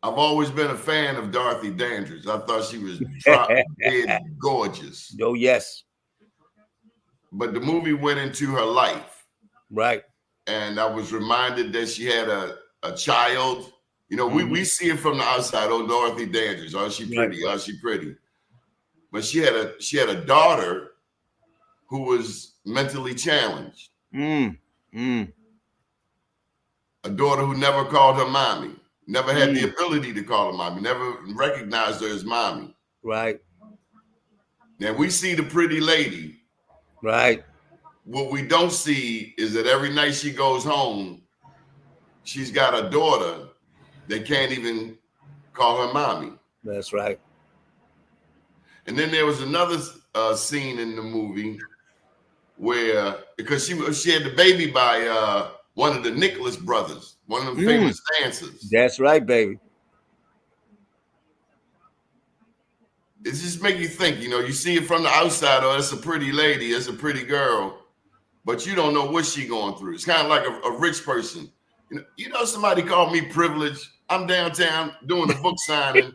[SPEAKER 3] I've always been a fan of Dorothy Dandridge. I thought she was dead gorgeous.
[SPEAKER 9] Oh, yes.
[SPEAKER 3] But the movie went into her life.
[SPEAKER 9] Right.
[SPEAKER 3] And I was reminded that she had a child. You know, we see it from the outside. Oh, Dorothy Dandridge. Oh, she pretty. Oh, she pretty. But she had a daughter who was mentally challenged. A daughter who never called her mommy, never had the ability to call her mommy, never recognized her as mommy.
[SPEAKER 9] Right.
[SPEAKER 3] Now we see the pretty lady.
[SPEAKER 9] Right.
[SPEAKER 3] What we don't see is that every night she goes home, she's got a daughter that can't even call her mommy.
[SPEAKER 9] That's right.
[SPEAKER 3] And then there was another scene in the movie where, because she had the baby by one of the Nicholas brothers, one of them famous dancers.
[SPEAKER 9] That's right, baby.
[SPEAKER 3] It just make you think, you know, you see it from the outside, oh, it's a pretty lady, it's a pretty girl, but you don't know what she going through. It's kind of like a rich person. You know, somebody called me privileged. I'm downtown doing a book signing.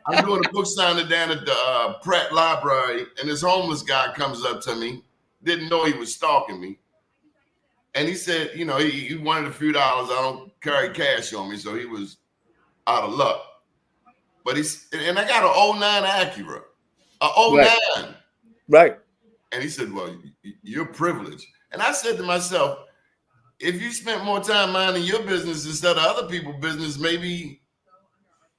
[SPEAKER 3] I'm doing a book signing down at the Pratt Library, and this homeless guy comes up to me. Didn't know he was stalking me. And he said, you know, he wanted a few dollars. I don't carry cash on me, so he was out of luck. But and I got an 09 Acura, a 09.
[SPEAKER 9] Right.
[SPEAKER 3] And he said, well, you're privileged. And I said to myself, if you spent more time minding your business instead of other people's business, maybe.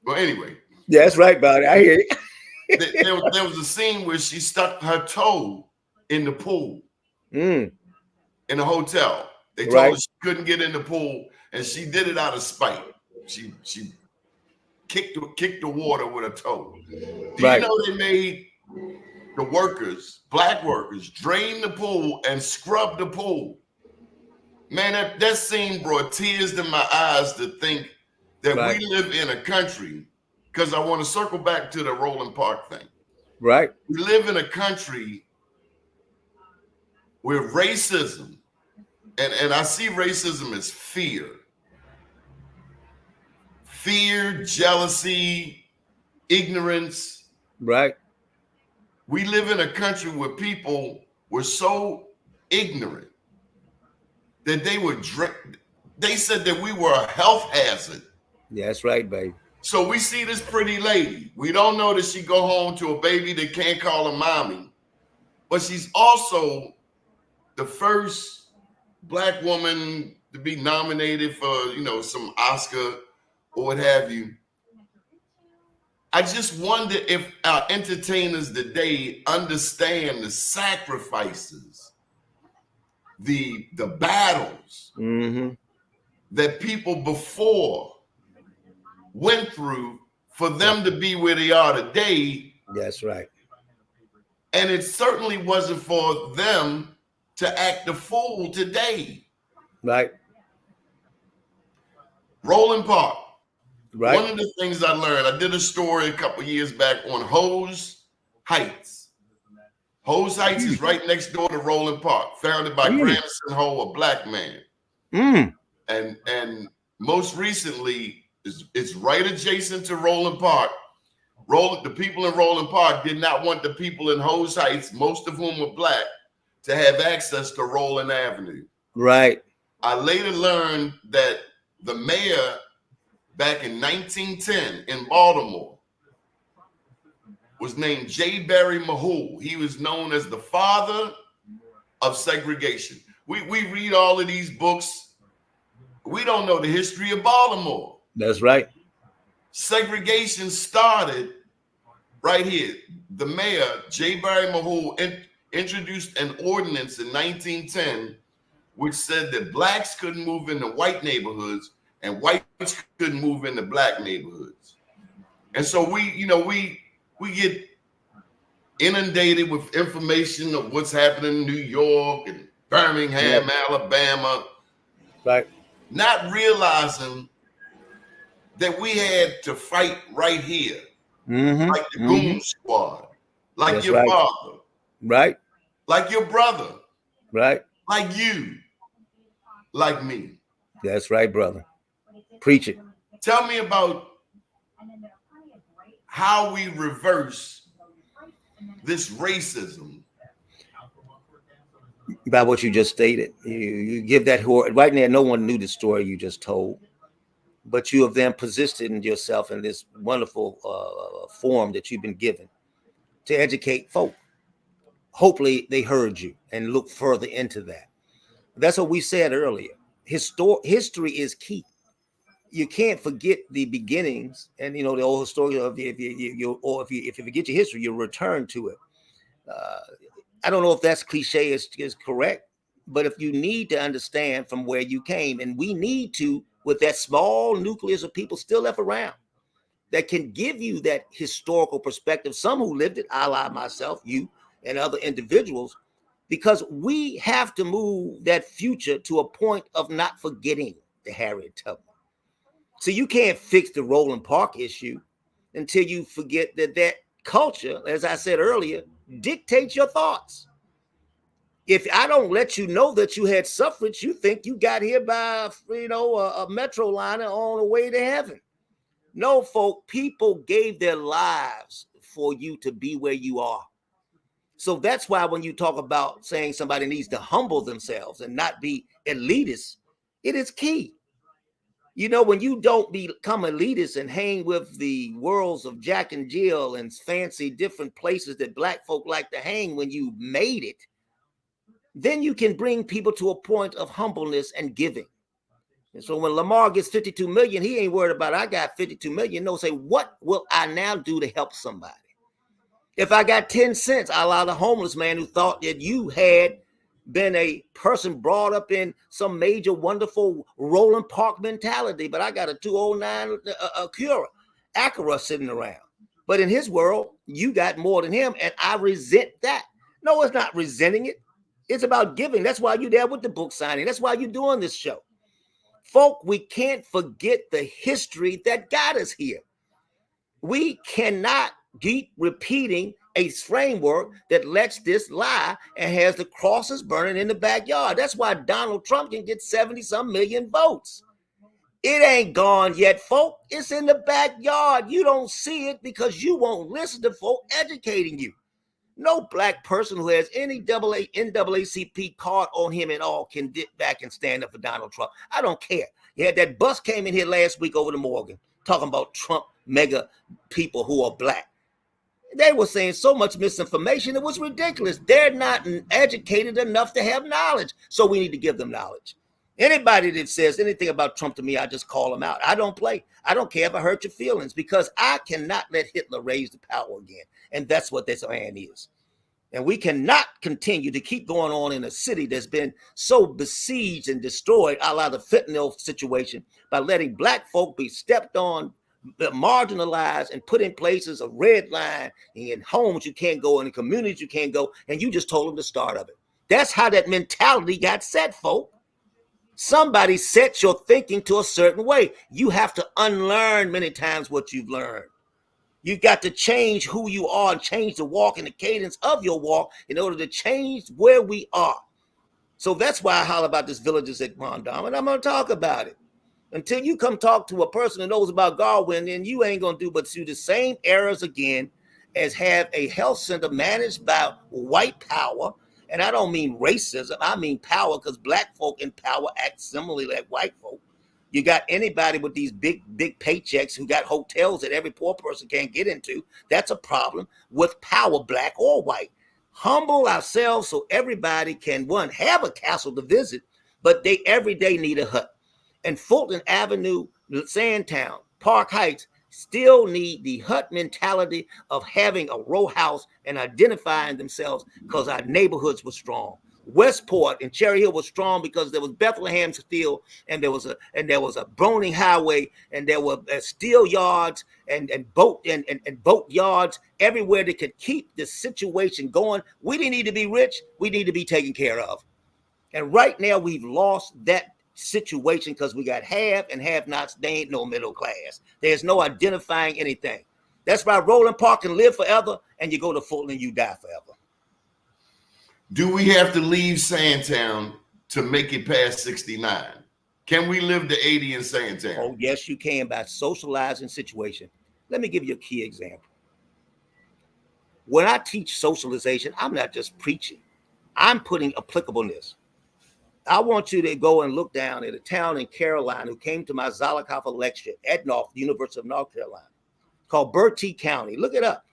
[SPEAKER 3] Well, anyway.
[SPEAKER 9] Yeah, that's right, buddy. I hear you.
[SPEAKER 3] there was a scene where she stuck her toe in the pool in a hotel. They told her she couldn't get in the pool, and she did it out of spite. She kicked the water with her toe. Do you know they made the workers, black workers, drain the pool and scrub the pool? Man, that scene brought tears to my eyes to think that we live in a country, because I want to circle back to the Roland Park thing.
[SPEAKER 9] Right.
[SPEAKER 3] We live in a country where racism, and I see racism as fear, jealousy, ignorance.
[SPEAKER 9] Right.
[SPEAKER 3] We live in a country where people were so ignorant that they said that we were a health hazard.
[SPEAKER 9] Yeah, that's right, baby.
[SPEAKER 3] So we see this pretty lady. We don't know that she go home to a baby that can't call her mommy, but she's also the first black woman to be nominated for, you know, some Oscar or what have you. I just wonder if our entertainers today understand the sacrifices, the battles that people before went through for them to be where they are today.
[SPEAKER 9] That's right.
[SPEAKER 3] And it certainly wasn't for them to act a fool today.
[SPEAKER 9] Right.
[SPEAKER 3] Roland Park.
[SPEAKER 9] Right.
[SPEAKER 3] One of the things I learned, I did a story a couple years back on Hose Heights. Hose Heights is right next door to Roland Park, founded by Grandison Ho, a black man. And most recently, it's right adjacent to Roland Park. The people in Roland Park did not want the people in Hose Heights, most of whom were black, to have access to Roland Avenue.
[SPEAKER 9] Right.
[SPEAKER 3] I later learned that the mayor back in 1910 in Baltimore was named J. Barry Mahul. He was known as the father of segregation. We read all of these books. We don't know the history of Baltimore.
[SPEAKER 9] That's right.
[SPEAKER 3] Segregation started right here. The mayor, J. Barry Mahul, introduced an ordinance in 1910 which said that blacks couldn't move into white neighborhoods and whites couldn't move into black neighborhoods. And so we get inundated with information of what's happening in New York and Birmingham, Alabama.
[SPEAKER 9] Right.
[SPEAKER 3] Not realizing that we had to fight right here, like the Goon Squad, like
[SPEAKER 9] That's
[SPEAKER 3] your father,
[SPEAKER 9] right,
[SPEAKER 3] like your brother,
[SPEAKER 9] right,
[SPEAKER 3] like you, like me.
[SPEAKER 9] That's right, brother. Preach it.
[SPEAKER 3] Tell me about how we reverse this racism.
[SPEAKER 9] By what you just stated, you give that right now. No one knew the story you just told, but you have then positioned yourself in this wonderful form that you've been given to educate folk. Hopefully, they heard you and look further into that. That's what we said earlier. History is key. You can't forget the beginnings, and the old story of if you forget your history, you return to it. I don't know if that's cliche is correct, but if you need to understand from where you came, and we need to, with that small nucleus of people still left around that can give you that historical perspective, some who lived it, a la myself, you, and other individuals, because we have to move that future to a point of not forgetting the Harriet Tubman. So you can't fix the Roland Park issue until you forget that culture, as I said earlier, dictates your thoughts. If I don't let you know that you had suffrage, you think you got here by a metro liner on the way to heaven. No, folk, people gave their lives for you to be where you are. So that's why when you talk about saying somebody needs to humble themselves and not be elitist, it is key. When you don't become elitist and hang with the worlds of Jack and Jill and fancy different places that black folk like to hang when you made it, then you can bring people to a point of humbleness and giving. And so when Lamar gets 52 million, he ain't worried about, I got 52 million. No, say, what will I now do to help somebody? If I got 10 cents, I allow the homeless man who thought that you had been a person brought up in some major, wonderful Roland Park mentality, but I got a 209 Acura sitting around. But in his world, you got more than him, and I resent that. No, it's not resenting it. It's about giving. That's why you're there with the book signing. That's why you're doing this show. Folk, we can't forget the history that got us here. We cannot keep repeating a framework that lets this lie and has the crosses burning in the backyard. That's why Donald Trump can get 70-some million votes. It ain't gone yet, folk. It's in the backyard. You don't see it because you won't listen to folk educating you. No black person who has any NAACP card on him at all can dip back and stand up for Donald Trump. I don't care. You had that bus came in here last week over to Morgan talking about Trump mega people who are black. They were saying so much misinformation. It was ridiculous. They're not educated enough to have knowledge. So we need to give them knowledge. Anybody that says anything about Trump to me, I just call them out. I don't play. I don't care if I hurt your feelings because I cannot let Hitler raise the power again. And that's what this man is. And we cannot continue to keep going on in a city that's been so besieged and destroyed, a la the fentanyl situation, by letting black folk be stepped on, marginalized, and put in places of red line, in homes you can't go, in communities you can't go, and you just told them the start of it. That's how that mentality got set, folk. Somebody sets your thinking to a certain way. You have to unlearn many times what you've learned. You got to change who you are and change the walk and the cadence of your walk in order to change where we are. So that's why I holler about this Villages at Mondam, and I'm going to talk about it. Until you come talk to a person that knows about Godwin, then you ain't going to do but do the same errors again as have a health center managed by white power. And I don't mean racism. I mean power, because black folk in power act similarly like white folk. You got anybody with these big paychecks who got hotels that every poor person can't get into. That's a problem with power, black or white. Humble ourselves so everybody can, one, have a castle to visit, but they every day need a hut. And Fulton Avenue, Sandtown, Park Heights still need the hut mentality of having a row house and identifying themselves because our neighborhoods were strong. Westport and Cherry Hill was strong because there was Bethlehem Steel, and there was a Broning Highway, and there were steel yards and boat yards everywhere that could keep the situation going. We didn't need to be rich. We need to be taken care of. And right now we've lost that situation because we got have and have nots. They ain't no middle class. There's no identifying anything. That's why Roland Park can live forever, and you go to Fulton and you die forever.
[SPEAKER 3] Do we have to leave Sandtown to make it past 69? Can we live to 80 in Sandtown?
[SPEAKER 9] Oh, yes, you can by socializing situation. Let me give you a key example. When I teach socialization, I'm not just preaching. I'm putting applicableness. I want you to go and look down at a town in Carolina who came to my Zollicoffer lecture at North, the University of North Carolina, called Bertie County. Look it up.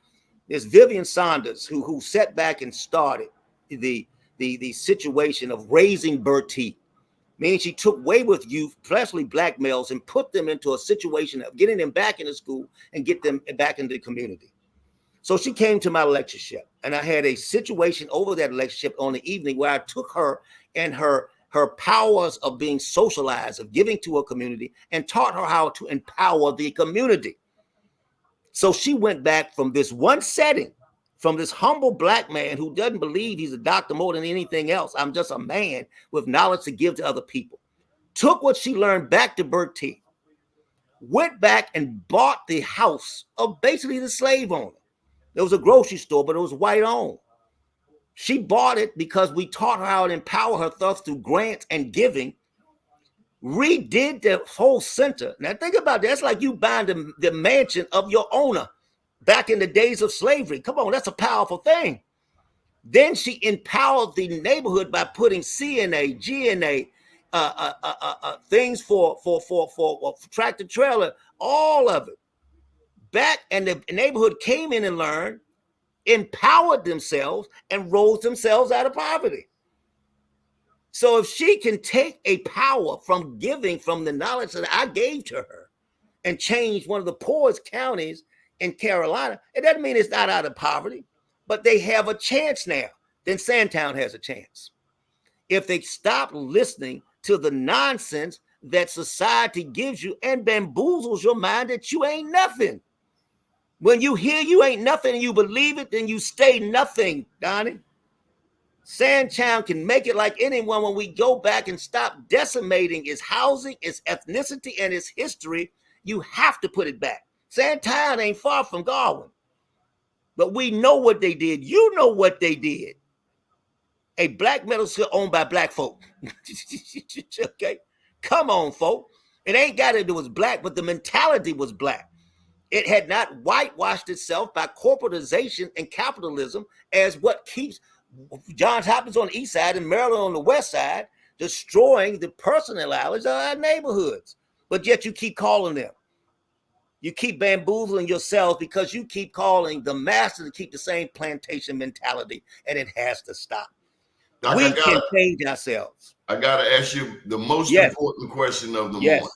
[SPEAKER 9] There's Vivian Saunders who sat back and started the situation of raising Bertie. Meaning she took wayward youth, especially black males, and put them into a situation of getting them back into school and get them back into the community. So she came to my lectureship, and I had a situation over that lectureship on the evening where I took her and her powers of being socialized, of giving to a community, and taught her how to empower the community. So she went back from this one setting, from this humble black man who doesn't believe he's a doctor more than anything else. I'm just a man with knowledge to give to other people. Took what she learned back to Bertie, went back and bought the house of basically the slave owner. There was a grocery store, but it was white owned. She bought it because we taught her how to empower her thus through grants and giving, redid the whole center. Now think about that. That's like you buying the mansion of your owner back in the days of slavery. Come on, that's a powerful thing. Then she empowered the neighborhood by putting CNA, GNA, things for tractor trailer, all of it back, and the neighborhood came in and learned, empowered themselves, and rose themselves out of poverty. So if she can take a power from giving from the knowledge that I gave to her and change one of the poorest counties in Carolina, it doesn't mean it's not out of poverty, but they have a chance now. Then Sandtown has a chance. If they stop listening to the nonsense that society gives you and bamboozles your mind that you ain't nothing. When you hear you ain't nothing and you believe it, then you stay nothing, Donnie. Sandtown can make it like anyone when we go back and stop decimating its housing, its ethnicity, and its history. You have to put it back. Sandtown ain't far from Garwin. But we know what they did. You know what they did. A black metal school owned by black folk. Okay? Come on, folk. It ain't got to do with black, but the mentality was black. It had not whitewashed itself by corporatization and capitalism as what keeps Johns Hopkins on the east side and Maryland on the west side destroying the personalities of our neighborhoods. But yet you keep calling them. You keep bamboozling yourselves because you keep calling the master to keep the same plantation mentality, and it has to stop.
[SPEAKER 3] Doc,
[SPEAKER 9] we can change ourselves.
[SPEAKER 3] I got to ask you the most important question of the morning.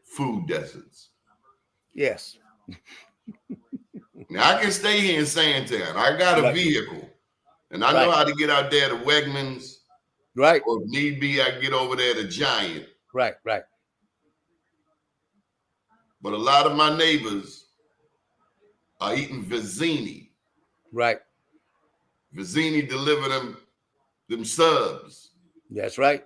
[SPEAKER 3] Food deserts.
[SPEAKER 9] Yes.
[SPEAKER 3] Now I can stay here in Sandtown. I got a vehicle, and I know how to get out there to Wegmans.
[SPEAKER 9] Right.
[SPEAKER 3] Or if need be, I can get over there to Giant.
[SPEAKER 9] Right.
[SPEAKER 3] But a lot of my neighbors are eating Vizzini.
[SPEAKER 9] Right.
[SPEAKER 3] Vizzini deliver them subs.
[SPEAKER 9] That's right.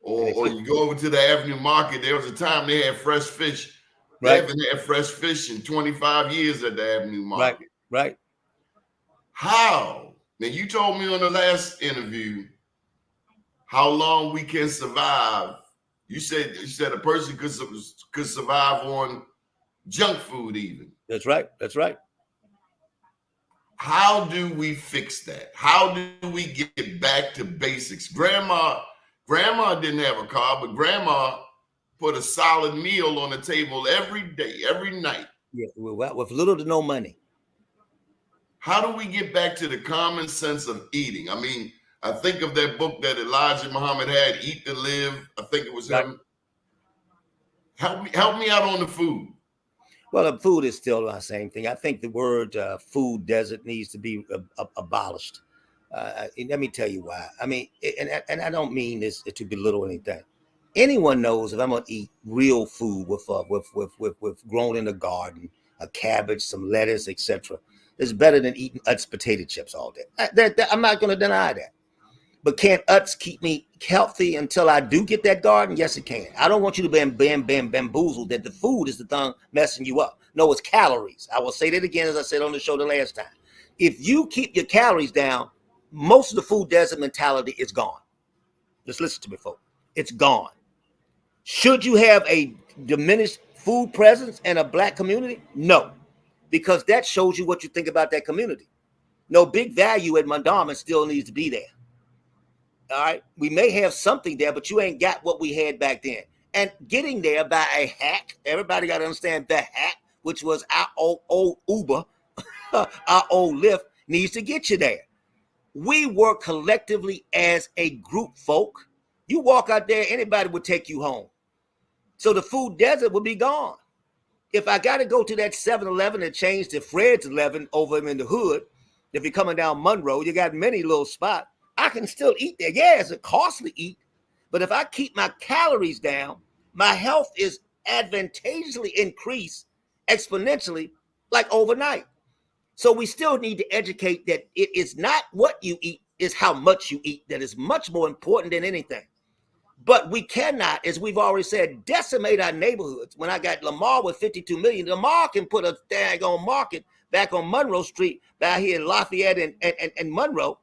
[SPEAKER 3] Or you go over to the Avenue Market. There was a time they had fresh fish. They haven't had fresh fish in 25 years at the Avenue Market.
[SPEAKER 9] Right.
[SPEAKER 3] How? Now, you told me on the last interview how long we can survive. You said a person could survive on junk food even.
[SPEAKER 9] That's right.
[SPEAKER 3] How do we fix that? How do we get back to basics? Grandma didn't have a car, but grandma put a solid meal on the table every day, every night.
[SPEAKER 9] Yeah, with little to no money.
[SPEAKER 3] How do we get back to the common sense of eating? I mean, I think of that book that Elijah Muhammad had, Eat to Live. I think it was him. Help me out on the food.
[SPEAKER 9] Well, the food is still the same thing. I think the word food desert needs to be abolished. Let me tell you why. I mean, and I don't mean this to belittle anything. Anyone knows if I'm gonna eat real food with grown in the garden, a cabbage, some lettuce, etc., it's better than eating Utz potato chips all day. I'm not gonna deny that. But can Utz keep me healthy until I do get that garden? Yes, it can. I don't want you to bamboozled that the food is the thing messing you up. No, it's calories. I will say that again, as I said on the show the last time. If you keep your calories down, most of the food desert mentality is gone. Just listen to me, folks. It's gone. Should you have a diminished food presence in a black community? No, because that shows you what you think about that community. No, big value at Mondawmin still needs to be there. All right, we may have something there, but you ain't got what we had back then. And getting there by a hack, everybody got to understand the hack, which was our old Uber, our old Lyft, needs to get you there. We work collectively as a group, folk. You walk out there, anybody would take you home. So the food desert would be gone. If I got to go to that 7-Eleven and change to Fred's 11 over in the hood, if you're coming down Monroe, you got many little spots. I can still eat there. Yeah, it's a costly eat, but if I keep my calories down, my health is advantageously increased exponentially, like overnight. So we still need to educate that it is not what you eat, it's how much you eat that is much more important than anything. But we cannot, as we've already said, decimate our neighborhoods. When I got Lamar with 52 million, Lamar can put a daggone market back on Monroe Street, back here in Lafayette and Monroe,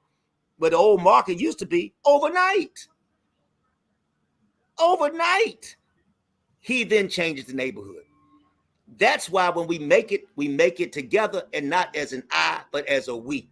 [SPEAKER 9] where the old market used to be, overnight. Overnight. He then changes the neighborhood. That's why when we make it together and not as an I, but as a we.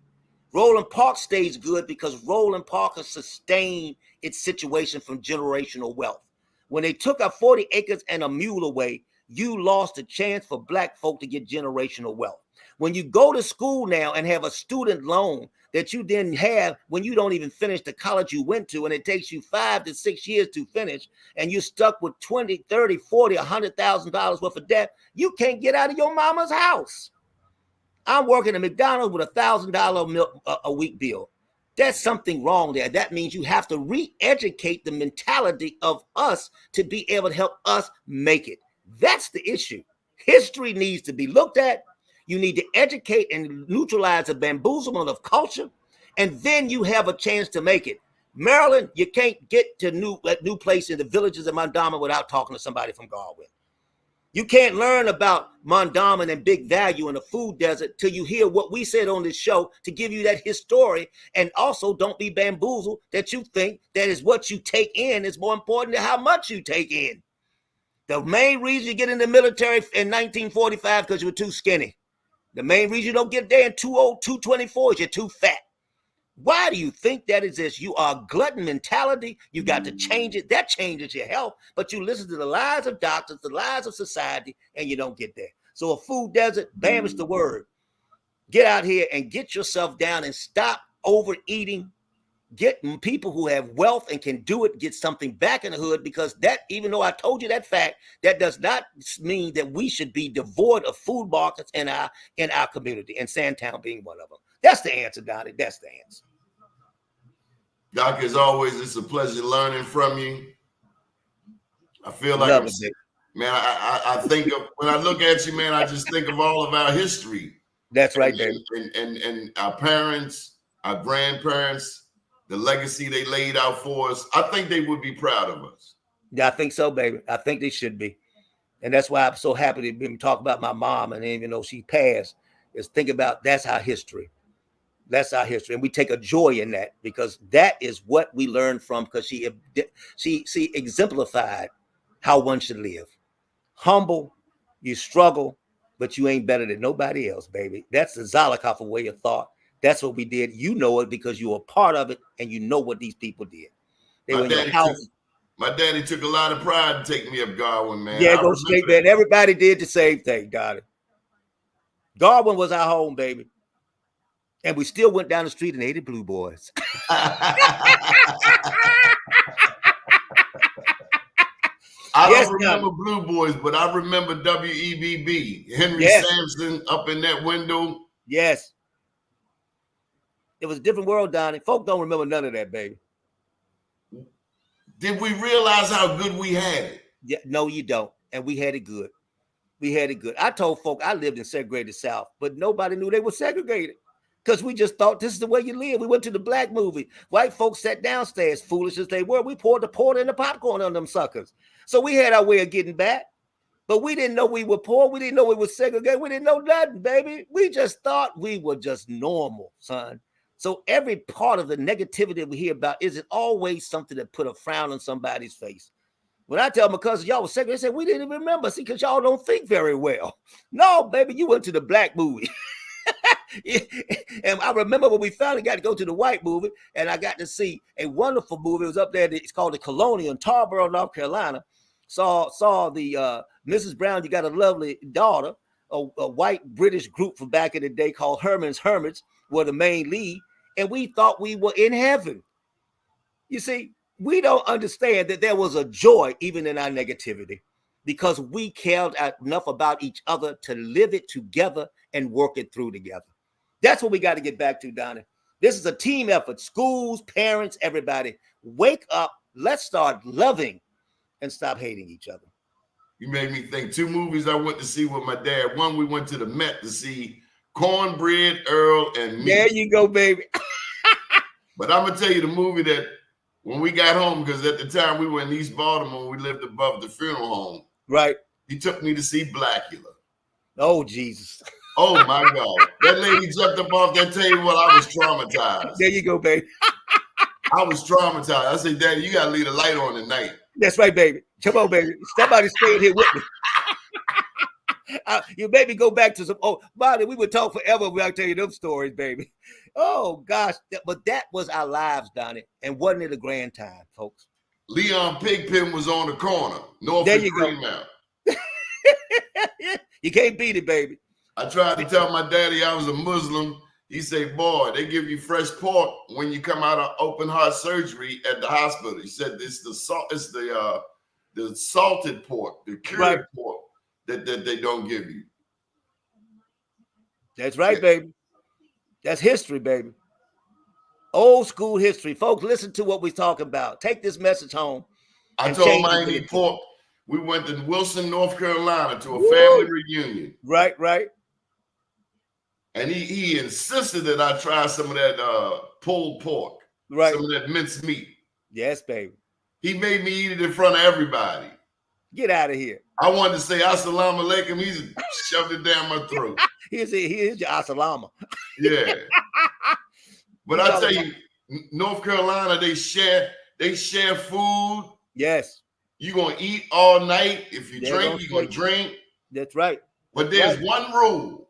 [SPEAKER 9] Roland Park stays good because Roland Park has sustained its situation from generational wealth. When they took our 40 acres and a mule away, you lost a chance for black folk to get generational wealth. When you go to school now and have a student loan that you didn't have when you don't even finish the college you went to, and it takes you 5 to 6 years to finish, and you're stuck with 20, 30, 40, $100,000 worth of debt, you can't get out of your mama's house. I'm working at McDonald's with $1,000 a week bill. There's something wrong there. That means you have to re-educate the mentality of us to be able to help us make it. That's the issue. History needs to be looked at. You need to educate and neutralize the bamboozlement of culture, and then you have a chance to make it. Maryland, you can't get to new place in the villages of Mondawmin without talking to somebody from Galway. You can't learn about Mondawmin and big value in the food desert till you hear what we said on this show to give you that history. And also don't be bamboozled that you think that is what you take in is more important than how much you take in. The main reason you get in the military in 1945 because you were too skinny. The main reason you don't get there in 224 is you're too fat. Why do you think that is this? You are a glutton mentality. You got to change it. That changes your health. But you listen to the lies of doctors, the lies of society, and you don't get there. So a food desert, bam, is the word. Get out here and get yourself down and stop overeating. Get people who have wealth and can do it, get something back in the hood, because that, even though I told you that fact, that does not mean that we should be devoid of food markets in our community, and Sandtown being one of them. That's the answer, Donnie. That's the answer.
[SPEAKER 3] Doc, as always, it's a pleasure learning from you. I feel like man, I think of, when I look at you, man, I just think of all of our history.
[SPEAKER 9] That's right, there.
[SPEAKER 3] And our parents, our grandparents, the legacy they laid out for us. I think they would be proud of us.
[SPEAKER 9] Yeah, I think so, baby. I think they should be. And that's why I'm so happy to be talk about my mom. And even though she passed, is think about that's our history. That's our history. And we take a joy in that, because that is what we learned from, because she exemplified how one should live. Humble, you struggle, but you ain't better than nobody else, baby. That's the Zollicoffer way of thought. That's what we did. You know it because you were part of it, and you know what these people did. They were in your house.
[SPEAKER 3] My daddy took a lot of pride in taking me up Godwin, man.
[SPEAKER 9] Yeah, go straight, man. Everybody did the same thing, Donnie. Godwin was our home, baby. And we still went down the street and ate at Blue Boys.
[SPEAKER 3] I don't remember Blue Boys, but I remember WEBB. Henry Sampson up in that window.
[SPEAKER 9] Yes. It was a different world, Donnie. Folk don't remember none of that, baby.
[SPEAKER 3] Did we realize how good we had it?
[SPEAKER 9] Yeah, no, you don't. And we had it good. We had it good. I told folk I lived in segregated South, but nobody knew they were segregated, because we just thought this is the way you live. We went to the black movie. White folks sat downstairs, foolish as they were. We poured the porter and the popcorn on them suckers. So we had our way of getting back, but we didn't know we were poor. We didn't know we were segregated. We didn't know nothing, baby. We just thought we were just normal, son. So every part of the negativity we hear about, is it always something that put a frown on somebody's face? When I tell my cousins y'all was second, they said we didn't even remember. See, because y'all don't think very well. No, baby, you went to the black movie. And I remember when we finally got to go to the white movie, and I got to see a wonderful movie. It was up there. It's called The Colonial in Tarboro, North Carolina. Saw the Mrs. Brown, You Got a Lovely Daughter, a white British group from back in the day called Herman's Hermits were the main lead, and we thought we were in heaven. You see, we don't understand that there was a joy even in our negativity because we cared enough about each other to live it together and work it through together. That's what we got to get back to, Doni. This is a team effort. Schools, parents, everybody, wake up. Let's start loving and stop hating each other.
[SPEAKER 3] You made me think. 2 movies I went to see with my dad. One, we went to the Met to see Cornbread, Earl, and Me.
[SPEAKER 9] There you go, baby.
[SPEAKER 3] But I'm going to tell you the movie that when we got home, because at the time we were in East Baltimore, we lived above the funeral home.
[SPEAKER 9] Right.
[SPEAKER 3] He took me to see Blackula.
[SPEAKER 9] Oh, Jesus.
[SPEAKER 3] Oh, my God. That lady jumped up off that table while I was traumatized.
[SPEAKER 9] There you go, baby.
[SPEAKER 3] I was traumatized. I said, Daddy, you got to leave the light on tonight.
[SPEAKER 9] That's right, baby. Come on, baby. Somebody staying here with me. You made me go back to some. Oh, Bonnie, we would talk forever when I tell you them stories, baby. Oh, gosh. But that was our lives, Doni. And wasn't it a grand time, folks?
[SPEAKER 3] Leon Pigpen was on the corner. North
[SPEAKER 9] There
[SPEAKER 3] and
[SPEAKER 9] you go.
[SPEAKER 3] Greenmount.
[SPEAKER 9] You can't beat it, baby.
[SPEAKER 3] I tried to tell my daddy I was a Muslim. He said, boy, they give you fresh pork when you come out of open heart surgery at the hospital. He said it's the salted pork, the cured pork that they don't give you.
[SPEAKER 9] That's right, baby. That's history, baby. Old school history. Folks, listen to what we're talking about. Take this message home.
[SPEAKER 3] I told him I need pork. We went to Wilson, North Carolina to a family reunion.
[SPEAKER 9] Right.
[SPEAKER 3] And he insisted that I try some of that pulled pork.
[SPEAKER 9] Right.
[SPEAKER 3] Some of that minced meat.
[SPEAKER 9] Yes, baby.
[SPEAKER 3] He made me eat it in front of everybody.
[SPEAKER 9] Get out of here.
[SPEAKER 3] I wanted to say assalamu alaikum. He shoved it down my throat.
[SPEAKER 9] Here's your assalamu.
[SPEAKER 3] Yeah. But I tell you, North Carolina, they share food.
[SPEAKER 9] Yes.
[SPEAKER 3] You're going to eat all night. If you drink, you're going to drink.
[SPEAKER 9] That's right.
[SPEAKER 3] But there's one rule.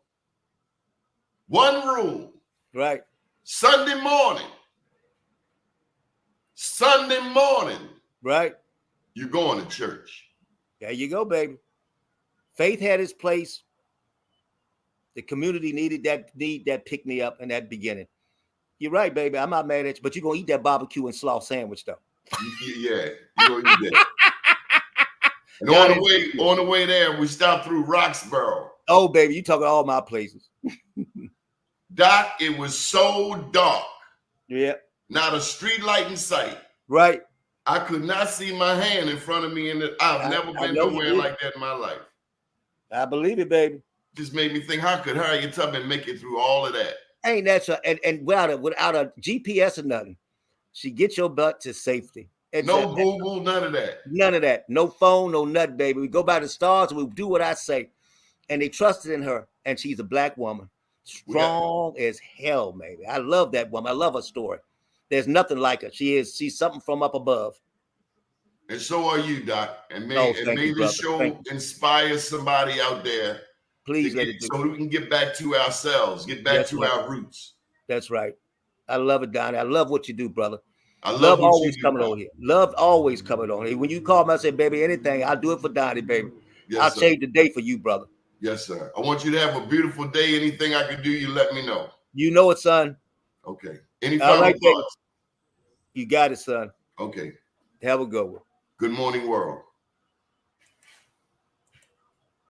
[SPEAKER 3] One rule.
[SPEAKER 9] Right.
[SPEAKER 3] Sunday morning.
[SPEAKER 9] Right.
[SPEAKER 3] You're going to church.
[SPEAKER 9] There you go, baby. Faith had its place. The community needed that pick me up in that beginning. You're right, baby. I'm not mad at you, but you're going to eat that barbecue and slaw sandwich, though.
[SPEAKER 3] Yeah, you're going to eat that. And on the way there, we stopped through Roxborough.
[SPEAKER 9] Oh, baby, you talking all my places.
[SPEAKER 3] Doc, it was so dark.
[SPEAKER 9] Yeah.
[SPEAKER 3] Not a street light in sight.
[SPEAKER 9] Right.
[SPEAKER 3] I could not see my hand in front of me. I've never been nowhere like that in my life.
[SPEAKER 9] I believe it, baby.
[SPEAKER 3] Just made me think, how could Harriet Tubman make it through all of that?
[SPEAKER 9] Ain't that so? And without a GPS or nothing, she gets your butt to safety.
[SPEAKER 3] No Google, none of that.
[SPEAKER 9] None of that. No phone, no nothing, baby. We go by the stars and we do what I say. And they trusted in her. And she's a black woman. Strong as hell, baby. I love that woman. I love her story. There's nothing like her. She's something from up above.
[SPEAKER 3] And so are you, Doc. And may this show inspire somebody out there.
[SPEAKER 9] Please let it do.
[SPEAKER 3] So we can get back to ourselves, get back to our roots.
[SPEAKER 9] That's right. I love it, Doni. I love what you do, brother.
[SPEAKER 3] I love
[SPEAKER 9] always coming on here. Love always coming on here. When you call me, I say, baby, anything, I'll do it for Doni, baby.
[SPEAKER 3] Yes,
[SPEAKER 9] I'll
[SPEAKER 3] sir.
[SPEAKER 9] change the day for you, brother.
[SPEAKER 3] Yes, sir. I want you to have a beautiful day. Anything I can do, you let me know.
[SPEAKER 9] You know it, son.
[SPEAKER 3] Okay. Any final thoughts?
[SPEAKER 9] You got it, son.
[SPEAKER 3] Okay.
[SPEAKER 9] Have a good one.
[SPEAKER 3] Good morning, world.